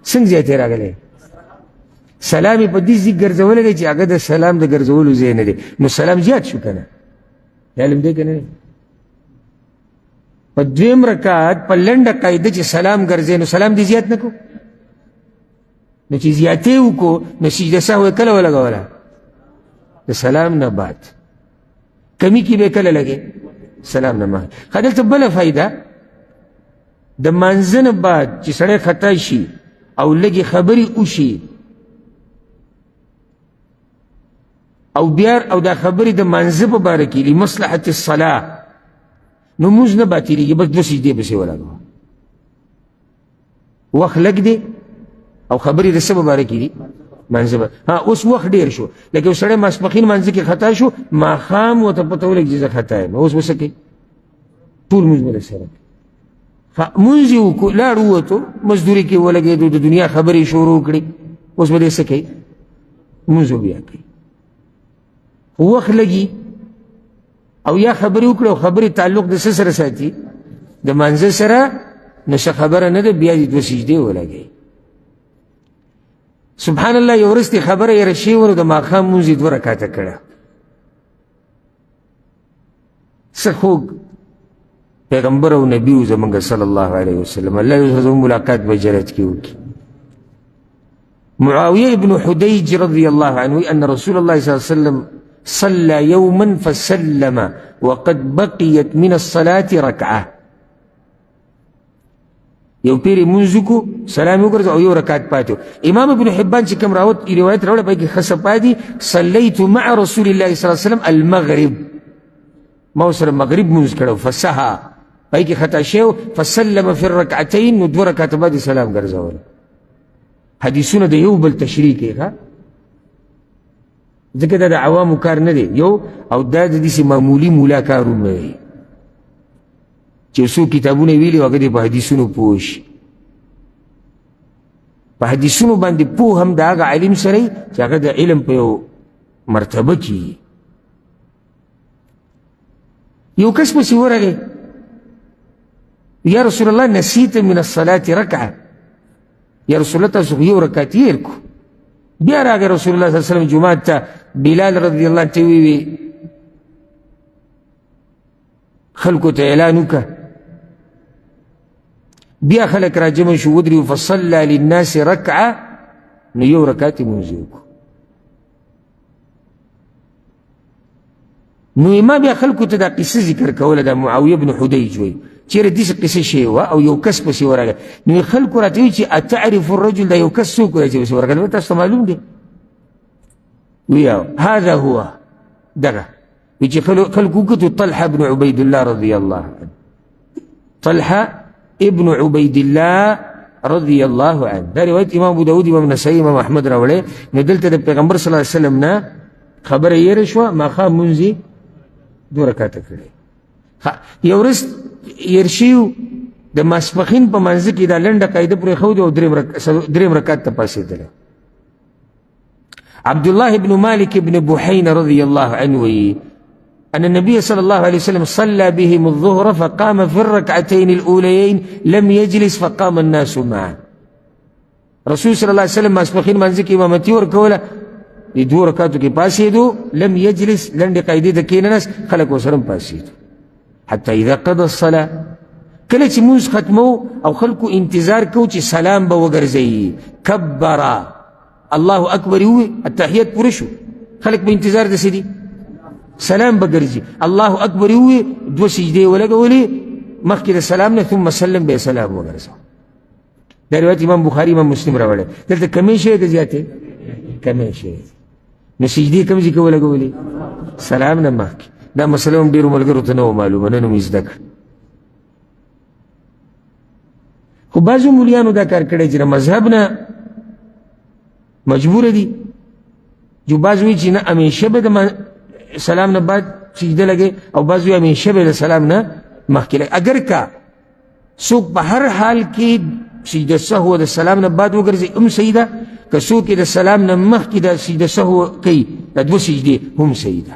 څنګه زیاتې راغلی؟ سلام یې په دې ځای ګرځولی دی چې هغه د سلام د ګرځولو ځای نه دی، نو سلام زیات شو که نه؟ علم دی که نه؟ په دویم رکعت په لنډه قاعده چې سلام ګرځې نو سلام دې زیات نه کو، نو چې زیاتې وکړو نو سجده سهو کله ولګوله؟ د سلام نه بعد. کمی کې به کله لګې؟ سلام نه بعد. ښه دلته بله فایده، د مانځه نه بعد چې سړی خطا شي او لږې خبرې وشي او بیا او دا خبرې د مانځه په باره کې لمصلحت الصلاه نو مونځ نه باطلېږي، بس دوه سجدې پسې ولګوه. وخت لږ دی او خبرې د څه په باره کې دي؟ مانځه به. اوس وخت ډېر شو، لکه یو سړی ماسپښین مانځه کې خطا شو، ماښام ورته پته ولګي چې زه خطا یم، اوس به څه کوي؟ ټول مونځ به سره مونځ یې وکړو، لاړ ووتو، مزدوري کې ولګېدو، د دنیا خبرې شروع کړې، اوس به دې څه کوي؟ مونځ بیا کوي. وخت لګي او یا خبرې وکړه او خبرې تعلق د څه سره ساتي؟ د مانځه سره، نو څه خبره نه ده، بیا دې دوه سجدې ولګوي. سبحان الله، یو ورځ خبره یې رشي ونو د ماښام مونځ یې 2 رکعته کړه. څه خوږ پیغمبر او نبی و زمونږ صلی الله علیه وسلم، الله یې زموږ ملاقات به جنت کې وکړي. معاویه ابن حدیج رضی الله عنه ان رسول الله صلی الله علیه وسلم صلى يوما فسلم وقد بقيت من الصلاة ركعة. یو پیری منځ کو سلام وګرځو او یو رکعت پاتو. امام ابن حبان چې کوم روایت راوړه پکې خصه پاتې صليت مع رسول الله صلی الله علیه وسلم المغرب، ما سره مغرب منځ کړو، فسها پکې خطا شو، فسلم في الركعتين، نو 2 رکعت بعد سلام ګرځول. حدیثونه د یو بل تشریح کوي، ها ځکه دا د عوامو کار نه دی یو، او دا د داسې معمولي مولا کارونه دی چې څو کتابونه ویلي او هغه دې په حدیثونو پوه شي. په حدیثونو باندې پوه هم د هغه علم سره چې هغه د علم په یو مرتبه کې. یو کس پسې ورغی، یا رسول الله نسیت من الصلاة رکعه، یا رسول الله تاسو یو رکعت هېر کو. بیا راغی رسول الله صلی الله علیه وسلم جماعت ته، بلال رضی الله عنه ته ویوی خلکو ته اعلان وکړه، بیا خلک را جمع شو ودرېدو، فصلى للناس رکعه، نو یو رکعت یې مونځ وکړو. نو ما بیا خلکو ته دا قصه ذکر کوله، دا معاویه بن حدیج وایي چیرې داسې قصه شوې وه او یو کس پسې ورغی، نو خلکو راته وایي چې اتعرف الرجل، دا یو کس څوک دی چې پسې ورغلی؟ تاسو ته معلوم دی؟ وی هذا هو دغه. وی چې خلکو وکتو طلحه بن عبید الله رضی الله عنه، طلحه ابن عبید الله رضی الله عنه. دا روایت امام ابو داود، امام نسائی، امام احمد راوړی. نو دلته د پیغمبر صلی الله علیه وسلم نه خبره یېره شوه، ماښام مونځ یې 2 رکعته کړی. یو ورځ هېر شوي د ماسپښین په منځه کې دا لنډه قاعده پرېښودې او 3 رکعت ته پاڅېدلی. عبد الله بن مالك بن بحين رضي الله عنه أن النبي صلى الله عليه وسلم صلى بهم الظهر فقام في الركعتين الأوليين لم يجلس فقام الناس معه. رسول صلى الله عليه وسلم ماسپښین منځه کې امامتي ورکوله، د 2 رکعتو کې پاڅېدو، لم يجلس لنډې قاعدې ته کېناست، خلک ورسره هم پاڅېدو. حتى اذا قضى الصلاه، کله چې مونځ ختمو او خلکو انتظار کو چې سلام به وګرځوي، کبر الله اکبر وي، التحیات پوره شو، خلک په انتظار د څه دي؟ سلام به ګرځي. الله اکبر وي، 2 سجدې ولګولې مخکې د سلام نه، ثم سلم به سلام وګرځو. دا روایت امام بخاري امام مسلم راوړی. دلته کمې شوې که زیاتې؟ کمې شوې. نو سجدې کوم ځای کې ولګولې؟ سلام نه مخکې. دا مسله هم ډېرو ملګرو ته نه وه معلومه، نن مې زده کړه. خو بعضو مولیانو دا کار کړی چې د مذهب نه مجبوره دي، جو بعض وایي چې نه همیشه به د سلام نه بعد سجده لګي، او بعض وایي همیشه به د سلام نه مخکې لګي. اگر که څوک په هر حال کې سجده سهو د سلام نه بعد وګرځي هم صحیح ده، که څوک د سلام نه مخکې د سجده سهو کوي، د 2 سجدې هم صحیح ده.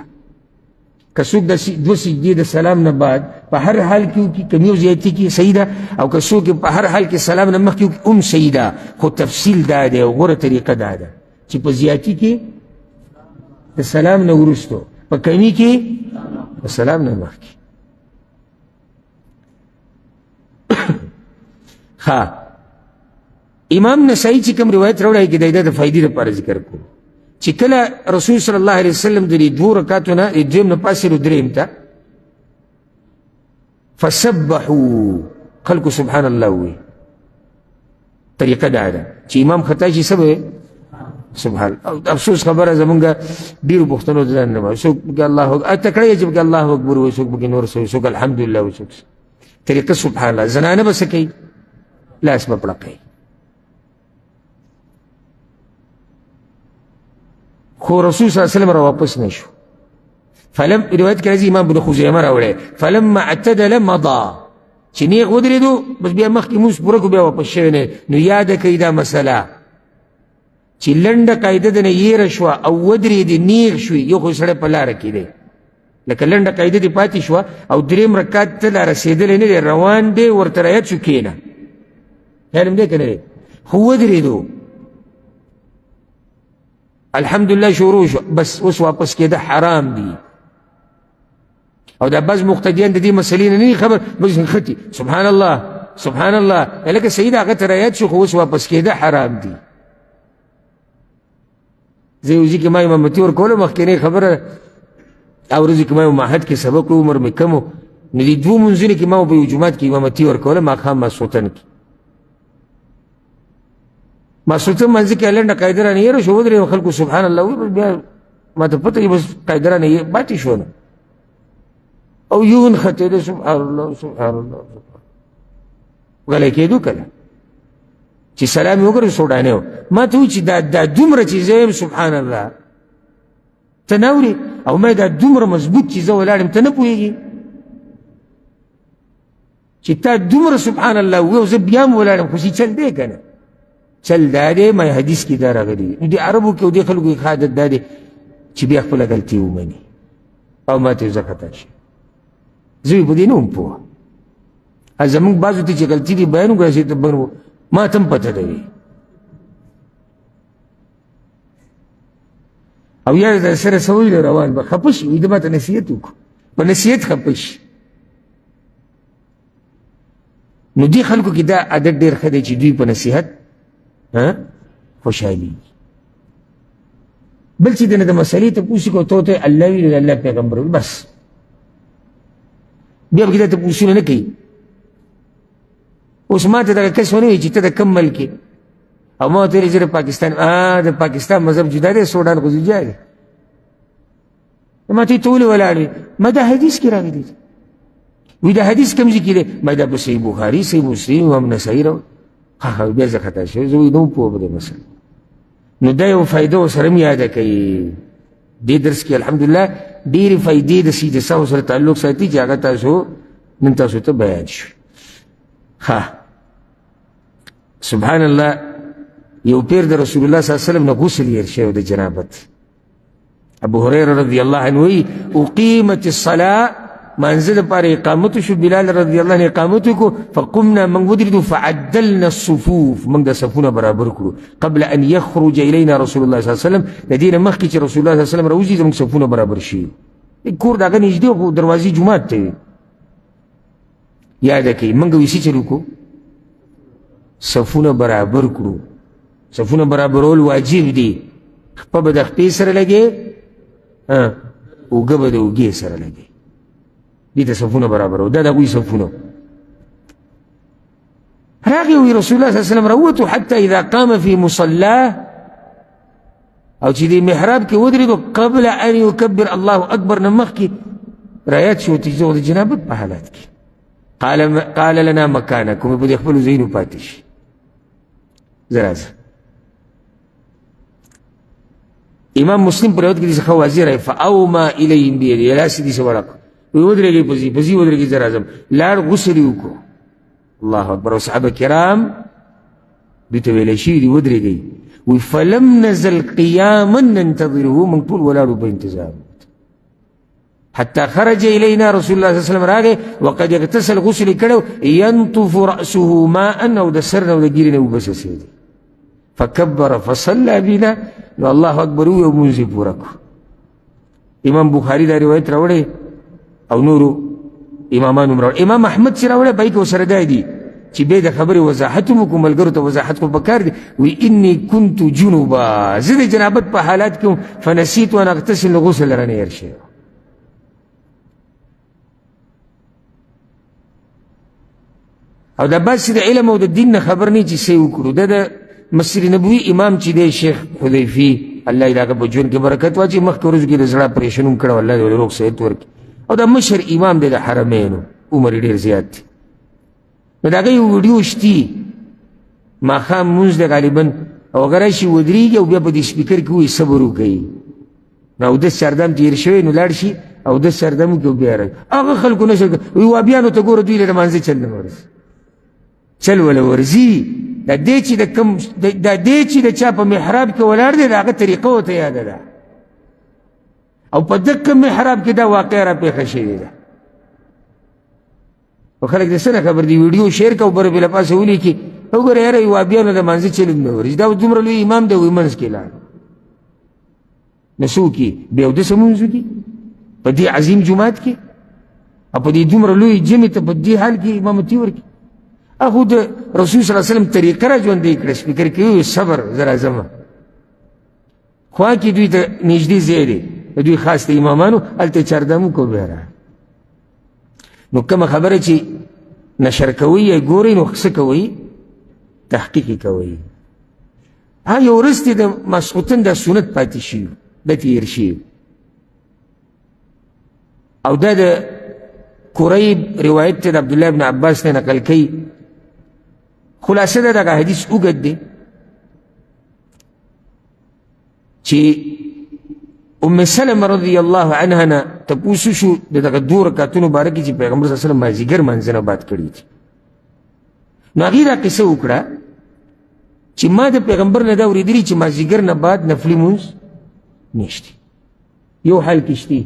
که څوک د 2 سجدې د سلام نه بعد په هر حال کې وکړي، کمی او زیاتي کې صحیح ده، او که څوک په هر حال کې سلام نه مخکې وکړي هم صحیح ده. خو تفصیل دا دی او غوره طریقه دا ده چې په زیاتي کې د سلام نه وروستو، په کمی کې السلام نه مخکې. ها امام نسائی چې کوم روایت راوړی کې د فائدې لپاره ذکر کړو چې کله رسول صلی الله علیه وسلم د دوه رکعاتو نه دویم نه پاسې دریم ته فسبحوا خلکو سبحان الله وي. طریقه دا ده چې امام خطا شي سبه سبحان. افسوس خبره زمونږ ډېرو پښتنو ته نه وایي څوک بګي الله تکړه یې چې بګي الله اکبر وایي څوک بګي نور څوک الحمدلله وایي څوک طریقه سبحان الله. زنانه به څه کوي؟ لاس به پړقوي. خو رسول صلی الله علیه وسلم را واپس نه شو. فلم روایت کې راځي امام ابن خزیمه راوړی فلما اعتدل مضى چې نیغ ودرېدو بس بیا مخکې مونځ پوره کړو بیا واپس شوی نه. نو یاده کوي دا مسله چې لنډه قاعده د نه یېره شوه او ودرېدې نیغ شوي یو خو سړی په لاره کې دی لکه لنډه قاعده دې پاتې شوه او درېم رکعت ته لا رسېدلی نه دی روان دی ورته رایت شو کښېنه خیال هم دی که نه دی خو ودرېدو الحمدلله شروع شو بس اوس واپس کېده حرام دي. او دا بعض مقتدیان د دې مسلې نه نه خبر بس ختي سبحان الله سبحان الله لکه سید هغه ته رایت شو خو اوس واپس کېده حرام دي. زه یو ځای کې ما امامتي ورکوله مخکینۍ خبره او ورځې کې ما یو معهد کې سبق و عمر مې کم و نو دې دوو منځونو کې ما په یو جومات کې امامتي ورکوله ماښام ماسخوتن کې ماسخوتن منځ کې لنډه قاعده رانه یېره شو ودرېدم خلکو سبحان الله وایي بس بیا ما ته پته وي بس قاعده رانه پاتې شو نه او یو نښتېده سبحان الله سبحان الله غلی کېدو که نه چې سلام یې وکړو سوډانې و ما ته وایي چې دا دومره چې زه یم سبحان الله ته نه اورې او ما دا دومره مضبوط چې زه ولاړ یم ته نه پوهېږي چې تا دومره سبحان الله ووایي او زه بیا هم ولاړ یم خو چې چل دی که نه چل دا دی ما حدیث کې دا راغلی نو دې عربو کې او دې خلکو کې عادت دا دی چې بیا خپله غلطي ومني او ما ته یې زه خطا شي زه په دې نه وم پوه زمونږ بعضو ته چې غلطي دي بیان وکړه چې ته بن ما ته هم پته ده او یا در سره څه ویلو روان به خفه شي وایي ده ما ته نصیحت وکړو په نصیحت خفه شي. نو دې خلکو کې دا عادت ډېر ښه دی چې دوی په نصیحت خوشحالېږي. بل چې دنه د مسلې تپوس کوو ته ورته الله ویلي د الله پیغمبر ویلي بس بیا پکې دا تپوسونه نه کوي. اوس ما ته دغه کس ونه وایي چې ته د کوم ملک یې او ما ورته ویلي زه د پاکستان د پاکستان مذهب جدا دی سوډان خو جدا دی ما ته ته ولې ولاړ وې ما دا حدیث کې راغلی دی وایي دا حدیث کوم ځای کې دی ما دا په صحیح بخاري صحیح مسلم امام نسایي راوړی بیا زه خطا شوی زه وایي نه وم پوه په دې مسله. نو دا یو فایده ورسره هم یاده کوي دې درس کې الحمدلله ډېرې فایدې د سیده سهو سره تعلق ساتي چې هغه تاسو نن تاسو ته بیان شو. ها سبحان الله یو پیر د رسول الله صلی الله علیه وسلم نه غسل هېر شوی د جنابت. ابو هريره رضی الله عنه وایي اقیمت الصلاه مانځه دپاره اقامت شو بلال رضی الله عنه اقامت وکړو فقمنا موږ ودرېدو فعدلنا الصفوف موږ د صفونه برابر کړو قبل ان یخرج الینا رسول الله صلی الله علیه وسلم د دې نه مخکې چې رسول الله صلی الله علیه وسلم راوځي زموږ صفونه برابر شي. کور د هغه نږدې خو دروازې جومات ته وي یاده کوي موږ ویسې چل وکړو صفونه برابر کړو. صفونه برابرول واجب دي خپه به د خپې سره لګې اوږه به د اوږې سره لګې دې ته صفونه برابرو دا د هغوی صفونه راغی وی رسول الله صلی الله علیه وسلم راووتو حتی اذا قام فی مصلاه او چې دې محراب کې ودرېدو قبل ان یکبر الله اکبر نه مخکې رایت شو چې د جنابت په حالات کې قال لنا مکانکم په دې خپلو ځایونو پاتې شي. زه راځم امام مسلم پر روایت کې دې څخه واضح راغی فاوما الیهم بیدیه لاس یې داسې وړه کړ ودرېږئ په ځي ودرېږئ زه راځم لاړ غسل یې وکړو الله اکبر او صحابه کرام دوی ته ویلی شوي دي ودرېږئ وی فلم نزل قیاما ننتظره موږ ټول ولاړو په انتظار حتی خرج الینا رسول الله صلی الله علیه وسلم راغی وقد اغتسل غسل یې کړی ینطف رأسه ماء او د سر نه او د ګیرې نه اوبه څڅېدې فکبر فصلى بنا نو الله اکبر وویل او مونځ یې پوره کړو. امام بخاري دا روایت راوړی او نورو امامانو مراوړ. امام احمد چې راوړی پای کې ورسره دا دي چې بیا د خبرې وضاحت هم وکړو، ملګرو ته وضاحت خو پکار دی. وی انی کنت جنوبا، زه د جنابت په حالات کې فنسیت ان اغتسل، نو غسل رانه هېر شوی. او دا بس د علم او د دین نه خبر نه چې څه وکړو. دا د مسجد نبوي امام چې دی شیخ حذیفي، الله یې د هغه په ژوند کې برکت واچوي، مخکې ورځو کې د زړه اپریشن هم کړی، الله دې روغ صحت ورکړي. او دا مشر امام دی د حرمینو، عمر یې ډېر زیات دی. نو د هغه یو ویډیو شتي، ماښام مونځ دی غالبا، او هغه راشي ودرېږي او بیا په دې سپیکر کې وایي صبر وکوي. نو اودس چاردام تېر شوی، نو لاړ شي اودس چاردام وکړي او بیا راشي. هغه خلکو نشر وایي وابیانو ته ګوره دوی له لمانځه چل نه ورځي، چل ولا ورځي. دا دې چې د کوم دا دې چې د چا په محراب کې ولاړ دی، د هغه طریقه ورته یاده ده، او په دقه محراب کې دا واقع را پېښه شوې ده. او خلک د څه نه خبر دي، ویډیو شیر کوي بره بې له پاسه ولیکي وګوره یاره وهابیانو د لمانځه چل نه ورځي، دا دومره لوی امام دی وایي منځ کې لاړ. نو څه وکړي؟ بیا اودس لمونځ وکړي په دې عظیم جومات کې، او په دې دومره لوی جمعې ته په دې حال کې امامتي ورکړي. هغه د رسول صلی الله علیه وسلم طریقه را ژوندۍ کړه، سپیکر کې وایي صبر زه راځم. خوا کې دوی ته نږدې ځای دی، د دوی خاص د امامانو، هلته یې چاردام وکړو بیا راغی. نو کومه خبره چې نشر کوئ یا ګورئ، نو څه کوئ؟ تحقیق یې کوئ. یو ورځ کې د ماسخوتن دا سنت پاتې شي، دا تېر شي، او دا د قریب روایت ته د عبدالله ابن عباس نه نقل کوي. خلاصه ده دغه حدیث اوږد دی چې ام سلمه رضی الله عنها نه تپوس شو د دغه دوه رکعتونو باره کې چې پیغمبر صلی الله علیه وسلم مازدیګر منځ نه باد کړي دي. نو هغې دا قصه وکړه چې ما د پیغمبر نه دا اورېدلي چې مازدیګر نه بعد نفلي مونځ نشته. یو حال کې شته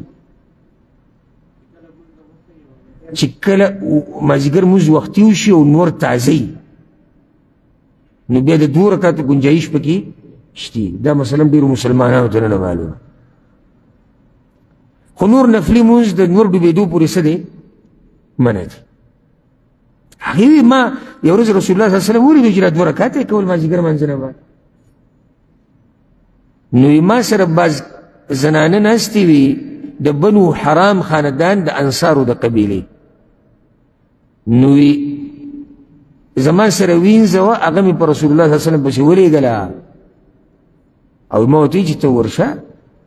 چې کله مازدیګر مونځ وختي وشي او نور تازه وي، نو بیا د دوه رکعتو ګنجایش پکې شته. دا مثلا ډېرو مسلمانانو ته نه معلومه. خو نور نفلي مونځ د نور ډوبېدو پورې څه دی؟ منع دی. هغې وایي ما یو ورځ رسول الله صلی الله علیه وسلم ولیدو چې را دوه رکعته یې کول مازدیګر منځه نه بعد. نو ما سره بعض زنانه ناستې وي د بنو حرام خاندان د انصارو د قبیلې. نو زما سره وینځه وه، هغه مې په رسول الله صلی الله علیه وسلم پسې ولېږله، او ما ورته وایي چې ته ورشه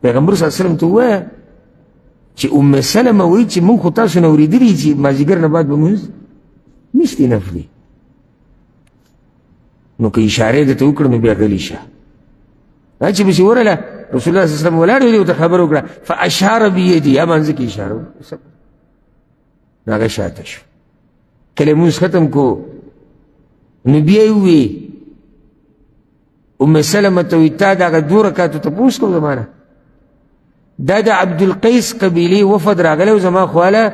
پیغمبر صلی الله علیه وسلم ته ووایه چې ام سلمه وایي چې موږ خو تاسو نه اورېدلي چې مازدیګر نه بعد به مونځ نشتی نفلي. نو که اشاره یې درته وکړه نو بیا غلی شه. چې پسې ورله رسول الله صلی الله علیه وسلم ولاړ دی، ورته خبره وکړه فاشار بیدي، یا مانځه کې اشاره وکړه، نو هغه شاته شو. کله یې مونځ ختم کو نو بیا یې وویې ام سلمه ته وایي تا د هغه دوه رکعتو تپوس کوو زما نه؟ دا د عبدالقیس قبیلې وفد راغلی و زما خواله،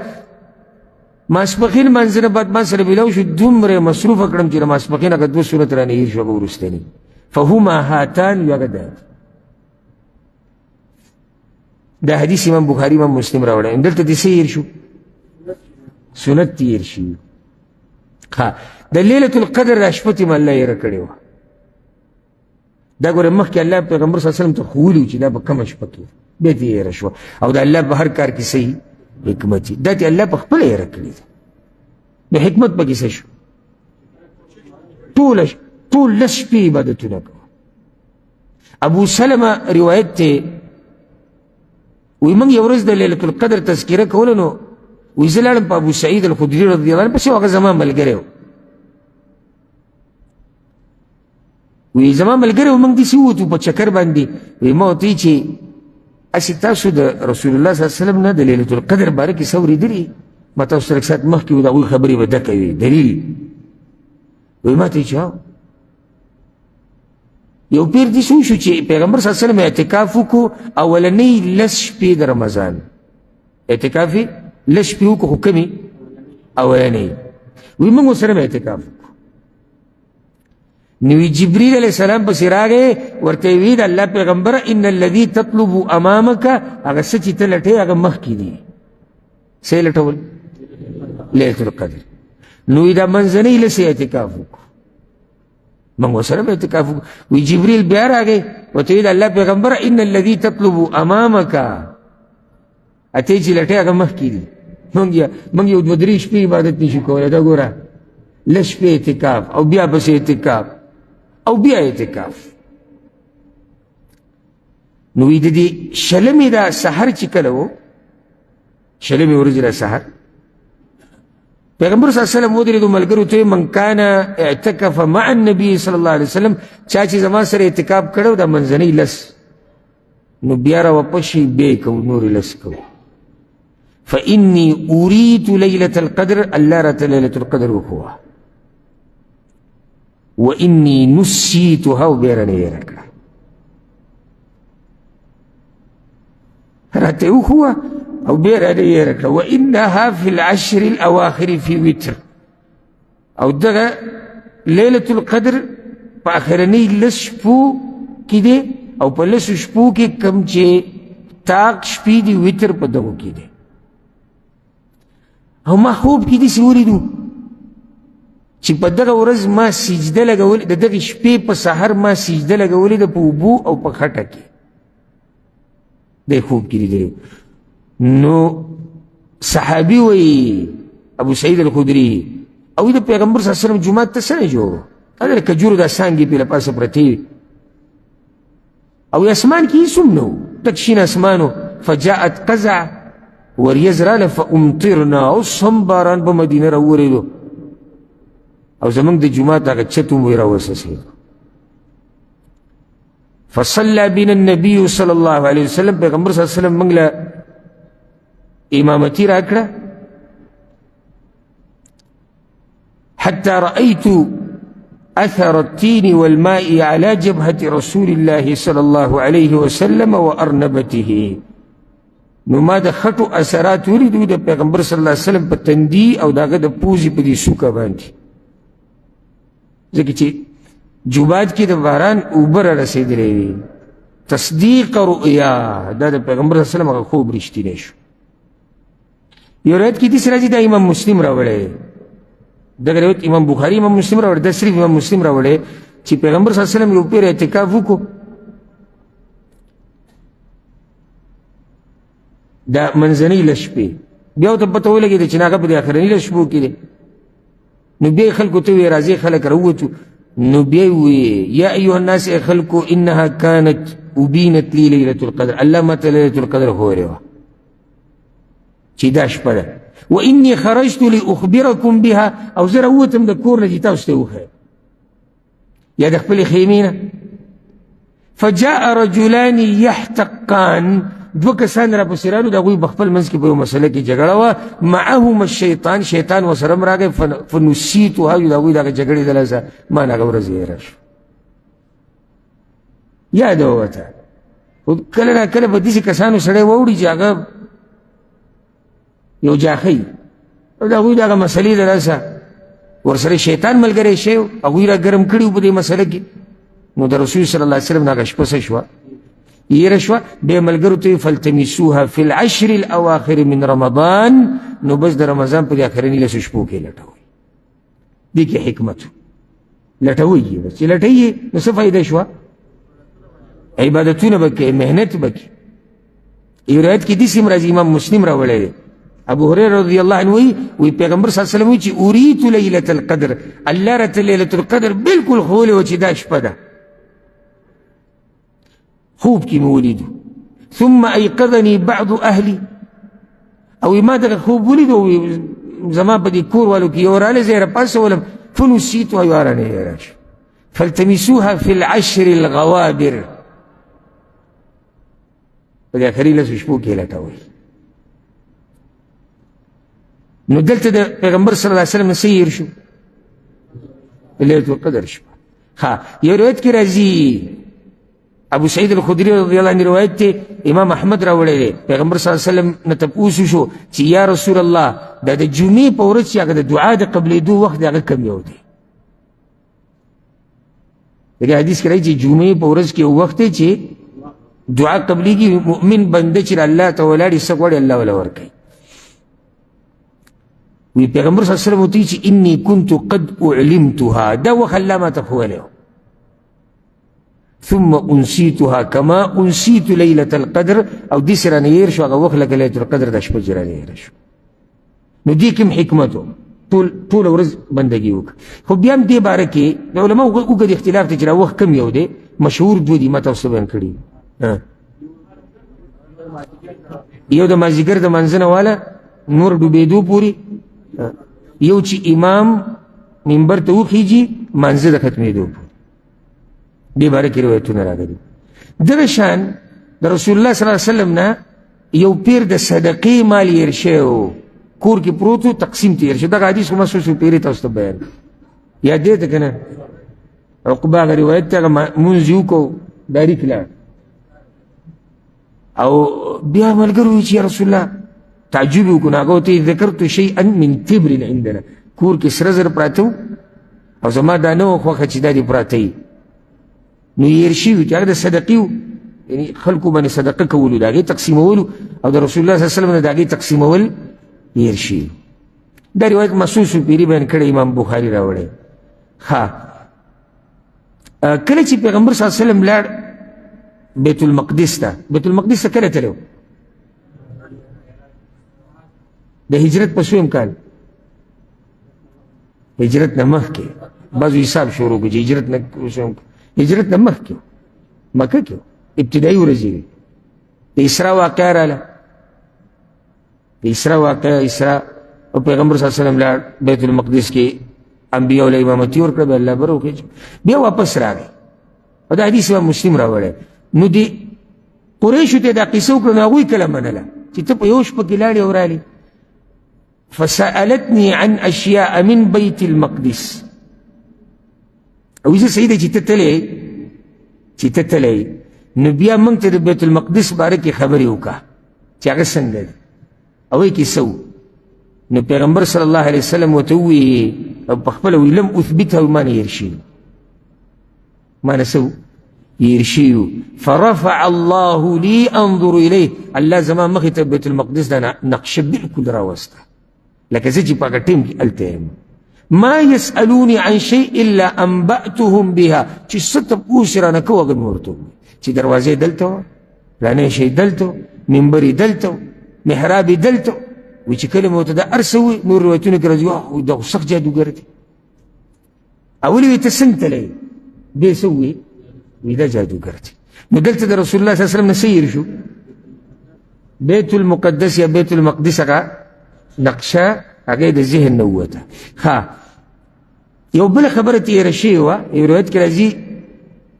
ماسپخین منځ نه بعد ما سره میلاو شو، دومره مصروفه کړم چې د ماسپخین هغه دوه صورت رانه هېر شو، هغه وروستني فهما هاتان، یو هغه دی. دا حدیث امام بخاري امام مسلم راوړی. دلته دې څه هېر شو؟ سنت دې هېر شي. ښه، د لیلة القدر دا شپه ته م الله هېره کړې وه. دا ګوره مخکې الله پیغمبر صلی الله علیه وسلم ته ښوولي چې دا به کومه شپه کې بیا دې هېره شوه، او د الله په هر کار کې صحیح حکمت دی، دا دې الله په خپله هېره کړې ده. نو حکمت پکې څه شو؟ ټول لس شپې عبادتونه کوه. ابو سلمه روایت دی وایي موږ یو ورځ د لیلة القدر تذکره کوله، نو وایي زه لاړم په ابو سعید الخدري رضی الله عنه پسې، هغه زما ملګری و. وایي زما ملګری و، موږ داسې ووتو په چکر باندې. وایي ما ورته وایي چې اسی تاسو د رسول الله صلی الله علیه وسلم نه د لیلة القدر باره کې څه اورېدلي؟ ما تاسو سره لږ ساعت مخکې و د هغوی خبرې به ډکه وي، دلیل. وایي ما ته یې چې یو پیر داسې وشو چې پیغمبر صلی الله علیه وسلم اعتکاف وکړو اولنۍ لس شپې د رمضان، اعتکاف یې لس شپې وکړو، خو کمې اولنۍ. وایي موږ ورسره مې اعتکاف وکړو. نو جبریل علیہ السلام پسې راغی، ورته یې ویل الله پیغمبره ان الذي تطلب امامک، هغه څه چې ته لټې هغه مخکې دی. څه لټول؟ لیلة القدر. نو دا منځنۍ لسې اعتکاف وکړو، موږ ورسره به اعتکاف وکړو. وی جبریل بیا راغی ورته ویل الله پیغمبره ان الذي تطلب امامک، اتې چې لټې هغه مخکې دي، موږ یو دوه درې شپې عبادت نشو کولی. دا ګوره لږ شپې اعتکاف او بیا پسې اعتکاف او بیا اعتکاف. نو وی د دې شلمې دا سحر چې کله و، شلمې ورځې دا سحر، پیغمبر صلی الله علیه وسلم ودرېدو ملګرو ته من کان اعتکف مع النبي صلی الله علیه وسلم، چا چې زما سره اعتکاف کړو دا منځنۍ لس، نو بیا راواپس شي بیا یې کوو، نورې لس کوو. فإني أريد ليلة القدر، الله راته ليلة القدر وښووه، وإني نسيتها وبیا رانه هېره کړه. راته یې وښووه او بیا رانه هېره کړه. وإنها في العشر الأواخر في وتر، او دغه ليلة القدر په آخرنۍ لس شپو کې دی، او په لسو شپو کې کوم چې طاق شپې دي وتر په دغو کې دی. او ما خوب کې داسې ولیدو چې په دغه ورځ ما سجده لګولې، د دغې شپې په سحر ما سجده لګولې ده په اوبو او په خټه کې، دی خوب کې لیدلی. نو صحابي وایي ابو سعید الخدري، او د پیغمبر صلی الله علیه وسلم جومات ته څنګه جوړ هغه د کجورو دا څانګې پې له پاسه پرتې وي، او اسمان کې هېڅ هم نه و، تک شین اسمان و. فجاءت قزع، وریځ راله فامطرنا، اوس هم باران په مدینه راورېدو، او زمونږ د جومات هغه چت هم راوڅڅېدو. فصلى بنا النبي صلی الله علیه وسلم، پیغمبر صلی الله علیه وسلم موږ له امامتي راکړه. حتى رأيت أثر التين والماء على جبهة رسول الله صلى الله عليه وسلم وأرنبته. نو ما د خټو اثرات ولیدو د پیغمبر صلی الله علیه وسلم په تندي او د هغه د پوزې په دې سوکه باندې، ځکه چې جومات کې د باران اوبه رارسېدلی وي. تصدیق رؤیا، دا د پیغمبر صلی الله علیه وسلم هغه خوب رښتینی شو. یو روایت کې داسې راځي، دا امام مسلم راوړی، دغه روایت امام بخاري امام مسلم راوړی، دا صرف امام مسلم راوړی چې پیغمبر صلی الله علیه وسلم یو پیر اعتکاف وکړو، دا منځنۍ لس شپې، بیا ورته پته ولګېده چې هغه په دې اخرنۍ لس شپو کې دی. نو بیا یې خلکو ته وویې راځئ خلک راووتو. نو بیا یې وویې یا ایها الناس ای خلکو انها كانت ابینت لی لیلة القدر، الله ماته لیلة القدر ښوولې وه چې دا شپه ده. وإني خرجت لأخبركم بها، او زه راووتم د کور نه چې تاسو ته وښیم یا د خپلې خیمې نه. فجاء رجلان يحتقان، دوه کسان را پسې رالو، د هغوی په خپل منځ کې په یو مسله کې جګړه وه. معهم الشیطان، شیطان ورسره هم راغی. فنسیتها، د هغوی دغه جګړې د لاسه ما هغه ورځ هېره شو، یاد ووته. خو کله نا کله به داسې کسانو سړی واوړي چې هغه یو جاخی، او د هغوی دغه مسلې د لاسه ورسره شیطان ملګری شوی، هغوی را ګرم کړي وو په دې مسله کې. نو د رسول صلی الله علیه وسلم هغه شپه څه شوه؟ یېره شوه. بیا ملګرو ته فلتمسوها فی العشر الاواخر من رمضان، نو بس د رمضان په دې اخرني لسو شپو کې لټوئ. دې کې حکمت لټوئ یې، بس چې لټئ یې نو څه فایده شوه؟ عبادتونه به کوې، محنت به کوې. یو روایت کې داسې هم راځي، امام مسلم راوړی دی، ابو هريره رضی الله عنه وی پیغمبر صلی الله علیه وسلم وی چې اریت لیلة القدر، الله راته لیلة القدر بالکل ښوولې وه چې دا شپه ده، خوب کې مې ولیدو. ثم ایقظني بعض اهلي، او ما دغه خوب ولیدو، زما په دې کور والو کې یو رالی، زه یې راپاڅولم. فنسیتها، یو رانه هېره شو. فالتمسوها في العشر الغوابر، په دې اخري لسو شپو کې لټوئ. نو دلته د پیغمبر صلی الله علیه وسلم نه څه هېر شو؟ لیلة القدر شپه. ها یو روایت کې راځي، ابو سعید الخدری رضی الله عنه روایت ته امام احمد راوړی دی، پیغمبر صلی الله علیه وسلم نه تپوس وشو چې یا رسول الله، دا د جمعې په ورځ چې هغه د دعا د قبلېدو وخت دی هغه کم یو دی. دغه حدیث کې راځي چې جمعې په ورځ کې یو وخت دی چې دعا قبلېږي، مؤمن بنده چې الله ته ولاړ یې څه غواړي الله وله ورکوي. وی پیغمبر صلی اللہ علیہ وسلم ہوتی چی انی کنت قد اعلمتها دا وخ اللہ ما تخوالے ثم انسیتها کما انسیت لیلة القدر او دی سران ایر شو اگا وخ لکا لیلة القدر دا شپا جران ایر شو نو دی کم حکمتو طول ورز بندگی وک خب بیام دی بارکی علماء اگد اختلاف تجرا وخ کم یو دے مشهور دو دی ما توسط بین کردی یو دا مازیگر دا منزن والا نور ڈوبیدو پوری یو چی امام منبر تا وخیجی منزل دا ختمیدو پوری دی بارکی روایتو نراغدی در شان دا رسول اللہ صلی اللہ علیہ وسلم نا یو پیر دا صدقی مالی ارشیو کور کی پروتو تقسیم تیر شد دا حدیث کو مسوسو پیری تاوستا بیان یاد دیتا کنا عقبہ اگر روایت تا منزیو کو داری کلا او بیا ملگروی چی یا رسول اللہ تعجبی کنا گوتی ذکرتو شیئا من تبر عندنا کور کی سرزر پراتو او زما دانو خواخ چی داری پراتی نو یرشیو چی اگر دا صدقیو یعنی خلقو بانی صدقه کولو داگی تقسیمولو او دا رسول اللہ صلی اللہ علیہ وسلم داگی تقسیمول یرشیو دا روایت مسوسو پیری بین کڑ امام بخاری راوڑے کله چې پیغمبر صلی الله علیه وسلم لاړ بیت المقدس تا کله تلو د هجرت په سویم کال هجرت نه مخکې بعضو حساب شروع کړي هجرت نه مخکې مکه کې ابتدایي ورځې د اسراء واقعه رااله د اسراء واقعه او پیغمبر صلی الله علیه وسلم لاړ بیت المقدس کې انبیاء له امامتی ورکړه به الله بر وکړي بیا واپس راغی او دا حدیث امام مسلم راوړی نو دی قریشو ته دا قصه وکړه نو هغوی کله منله چې ته په یو شپه کې لاړې او رالې فسألتني عن اشیاء من بیت المقدس او زه صحیح دی چې ته تلې نو بیا موږ ته د بیت المقدس باره کې خبرې وکړه چې هغه څنګه دی او یې کیسه نو پیغمبر صلی الله علیه وسلم وتوی او بخبل لم اثبتها وما يرشيو ما نسو يرشيو فرفع الله لي انظر اليه الله زمان مخي بيت المقدس ده نقش بالكل راوسته لك زيجي باقا تيم التهم ما يسألوني عن شيء الا انبأتهم بها چي ستب اوشرا نكو اغن مرتو چي دروازه دلتو لانه شيء دلتو منبري دلتو محرابي دلتو وچی کلمه ته دا ارسوي نور روایتونه کې راځي او دا سخت جادوګر دی اولی وی ته څنګه تللی دی سوي وی دا جادوګر دی نو دلته د رسول الله صلی الله علیه وسلم نسیر شو بیت المقدس یا بیت المقدس هغه نقشه هغه د ذهن نه وته یو بل خبره تیره شوې وه یو روایت کې راځي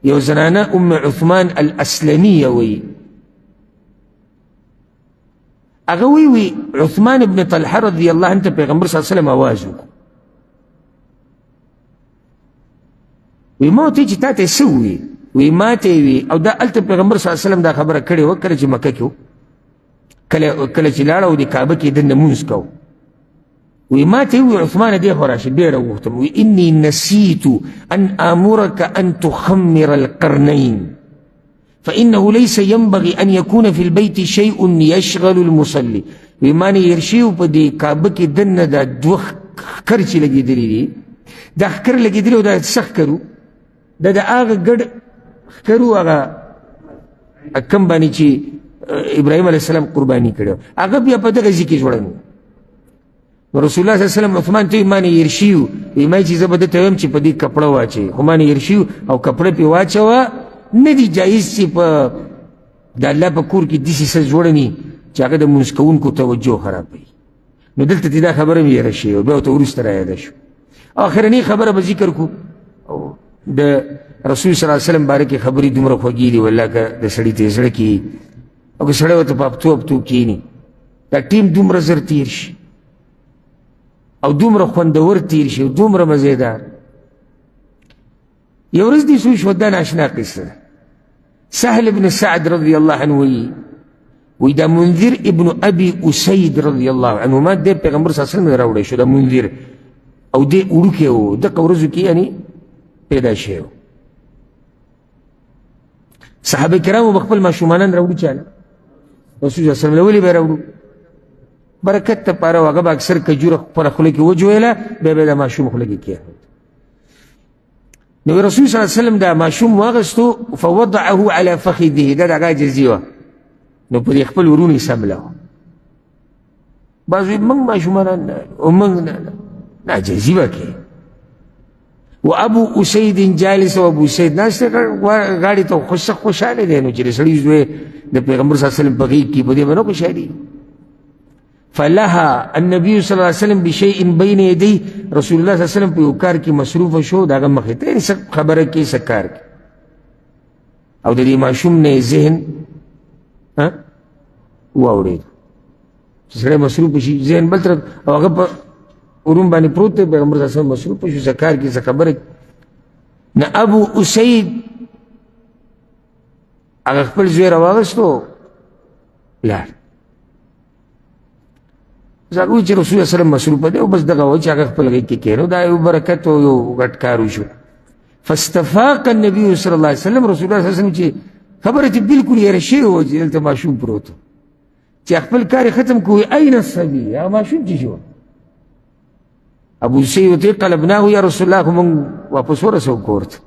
یو زنانه ام عثمان الاسلمیه وی اغوی عثمان ابن طلحه رضی الله عنه پیغمبر صلی الله علیه وسلم آواز وکړو وی ما ته چې تا ته څه ووي وی ما ته یې وي او دا هلته پیغمبر صلی الله علیه وسلم دا خبره کړې وه کله چې مکه کې و کله چې لاړه او د کعبه کې دننه مونځ کوو وی ما ته یې ووي عثمانه دې خو راشه ډېره وغوښتم وی اني نسیت ان آمرک ان تخمر القرنین فإنه ليس ينبغي أن يكون في البيت شيء يشغل المصلي وما يرشيو بدي كابك دن دا دوخ خرچ لگی دلی دی دا خکر لگی دلی و دا سخ کرو دا آغا گڑ خکرو آغا کم بانی چی ابراہیم علیہ السلام قربانی کرو آغا بیا پا دا غزی کی جوڑنو رسول اللہ صلی اللہ علیہ وسلم عثمان توی مانی یرشیو ایمای چیزا بدتا ویم چی پا دی کپڑا واچے خمانی یرشیو او کپڑا پی واچا وا ندی جائز چی پا دا اللہ پا کور کی دیسی سز جوڑنی چی آگا دا منسکون کو توجہ خراب بی نو دلتا تی دا خبرم یرشیو بیو تا ورست را یادا شو آخرنی خبر با ذکر کو دا رسول صلی اللہ علیہ وسلم بارکی خبری دمرا خوگی دی واللہ کا دا سڑی تیزر کی او که سڑی و تا پاپتو ابتو کینی دا ٹیم دمرا زر تیر شی او دومره خوندور تیر شي او دومره مزیدار یو ورځ دې سوی شو دا ناشنا قصه سهل ابن سعد رضی الله عنه وی دا منذر ابن ابي اسيد رضی الله عنه ما دې پیغمبر صلی الله علیه وسلم راوړی شو دا منذر او دې وړوکی و دغه ورځو کې یعنی پیدا شوی صحابه کرامو خپل ماشومانان راوړي چاله رسول الله صلی الله علیه وسلم ولې به راوړو برکت لپاره و هغه به اکثر کجوره خپله خوله کې وجویله بیا به د ماشوم خوله کې کېښود. نو رسول صلی الله علیه وسلم دا ماشوم واغستو فوضعه على فخذه، دا د هغه عاجزي وه، نو په دې خپل ورونو یې سمله وه. بعض وایي موږ ماشومان موږ نه عاجزي به کوي. و ابو اسید جالس و ابو اسید ناست غاړې ته خوشحاله دی، نو چې د سړي زوی د پیغمبر صلی الله علیه وسلم په غېږ کې په دې به نه خوشحالي. فلها النبي صلی الله علیه وسلم بشیء بین یدیه، رسول الله صلی الله علیه وسلم په یو کار کې مصروفه شو د هغه مخې ته، څه خبره کې څه کار کې، او د دې ماشوم نه ذهن واورېد چې سړی مصروفه شي ذهن بل طرف، او هغه په روم باندې پروت دی، پیغمبر صلی الله علیه وسلم مصروفه شو څه کار کې څه خبره. نه ابو اسید هغه خپل زوی راواغستو لاړ. هغه وایي چې رسول الله صلی الله علیه وسلم مصروفه دی او بس دغه وایي چې هغه خپل غېږ کې کېنو، دا یو برکت او یو غټ کار وشو. فاستفاق النبي صلی الله علیه وسلم، رسول الله صلی الله علیه وسلم چې خبره چې بالکل هېره شوې وه چې دلته ماشوم پروت و، چې خپل کار یې ختم کړو، اين الصبي، هغه ماشوم چې شو. ابو سعید ورته قلبناه یا رسول الله، خو موږ واپس ورسو کور ته.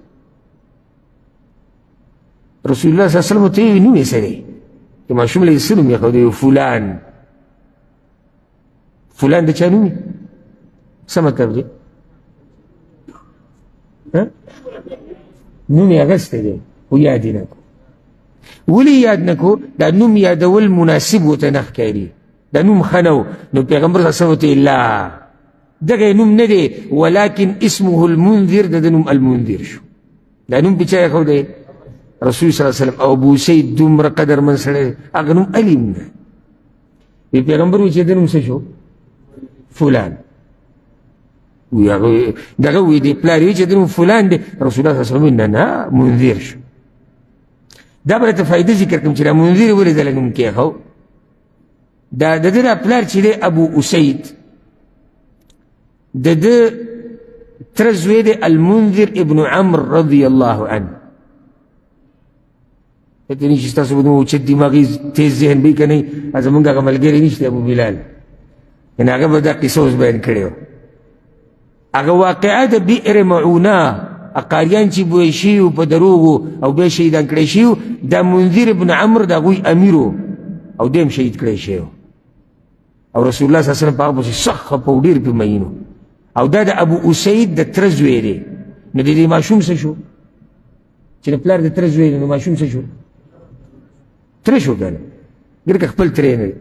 رسول الله صلی الله علیه وسلم ورته ویې نوم یې څه دی؟ چې ماشوم له یې څه نوم یې ښودی؟ فلان. فلان د چا نوم یې؟ څه مطلب دی؟ نوم یې اخیستی دی خو یاد یې نه کړو. ولې یاد نه کړو؟ دا نوم یادول مناسب ورته نه ښکاري، دا نوم ښه نه و. نو پیغمبر صلی الله علیه وسلم ورته لا دغه نوم نه دی، ولکن اسمه المنذر، د نوم المنذر شو. دا نوم په چا ایښودی؟ رسول صلی الله علیه وسلم. او ابو سعید دومره قدرمن سړی، هغه نوم علیم دی. پیغمبر وایي چې د نوم څه شو؟ فلان. دغه وایي دی پلار یې چې د نوم فلان دی، رسول الله صلی الله علیه وسلم نه منذر شو. دا به درته فایده ذکر کړم چې دا منذر ولې دله نوم کېښو. دا د ده دا پلار چې دی ابو اسید، د ده تره زوی دی المنذر ابن عمرو رضی الله عنه. پته نه چې ستاسو به دومره اوچت دماغي تیز ذهن به یې که نه، زمونږ هغه ملګری نشته ابو بلال، یعنې هغه به دا قصه اوس بیان کړې وه. هغه واقعه د بئر معونه، اقاریان چې بوی شوي وو په دروغو او بیا شهیدان کړی شوي وو، دا منذر ابن عمرو د هغوی امیر و او دی هم شهید کړی شوی و، او رسول الله صلی الله علیه وسلم په هغه پسې سخت خفه و، ډېر پرې مین و. او دا د ابو اسید د تره زوی دی. نو د دې ماشوم څه شو؟ چې د پلار د تره زوی دی، نو ماشوم څه شو؟ تره شو که نه، ګرکه خپل تره نه دی،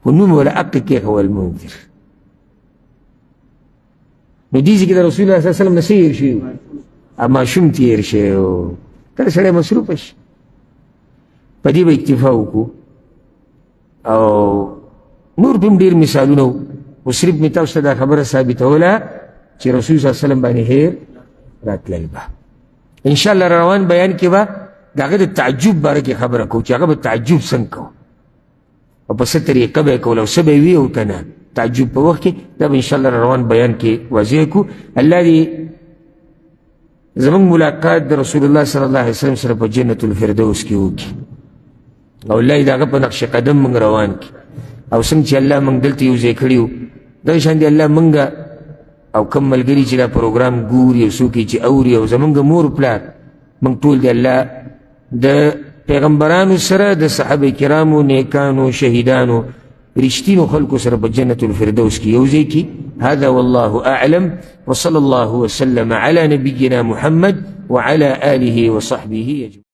خو نوم وله حق کېښوه المنذر. نو دې ځای کې د رسول الله صلی الله علیه وسلم نه څه هېر شوي وو؟ ماشوم تېر شوی و. کله سړی مصروفه شي په دې به اکتفا وکړو. او نور پې هم ډېر مثالونه وو، خو صرف مې تاسو ته دا خبره ثابتوله چې رسول صلی الله علیه وسلم باندې هېر راتلل به. انشاءالله روان بیان کې به د هغه د تعجب باره کې خبره کوو چې هغه به تعجب څنګه کوو او په څه طریقه به یې کول او څه به یې وي او که نه تعجب په وخت کې. دا به انشاءالله روان بیان کې واضح کړو. الله دې زمونږ ملاقات د رسول الله صلی الله علیه وسلم سره په جنت الفردوس کې وکړي، او الله دې د هغه په نقش قدم موږ روان کړي. او څنګه چې الله موږ دلته یو ځای کړي وو، دغه شان دې الله موږ او کوم ملګري چې دا پروګرام ګوري او څوک چې اوري او زمونږ مور پلار، موږ ټول دې الله د پیغمبرانو سره، د صحابه کرامو، نیکانو، شهیدانو، رشتینو خلکو سره په جنت الفردوس کې یو ځای کړي. هذا والله أعلم، وصلى الله وسلم على نبينا محمد وعلى آله وصحبه أجمعين.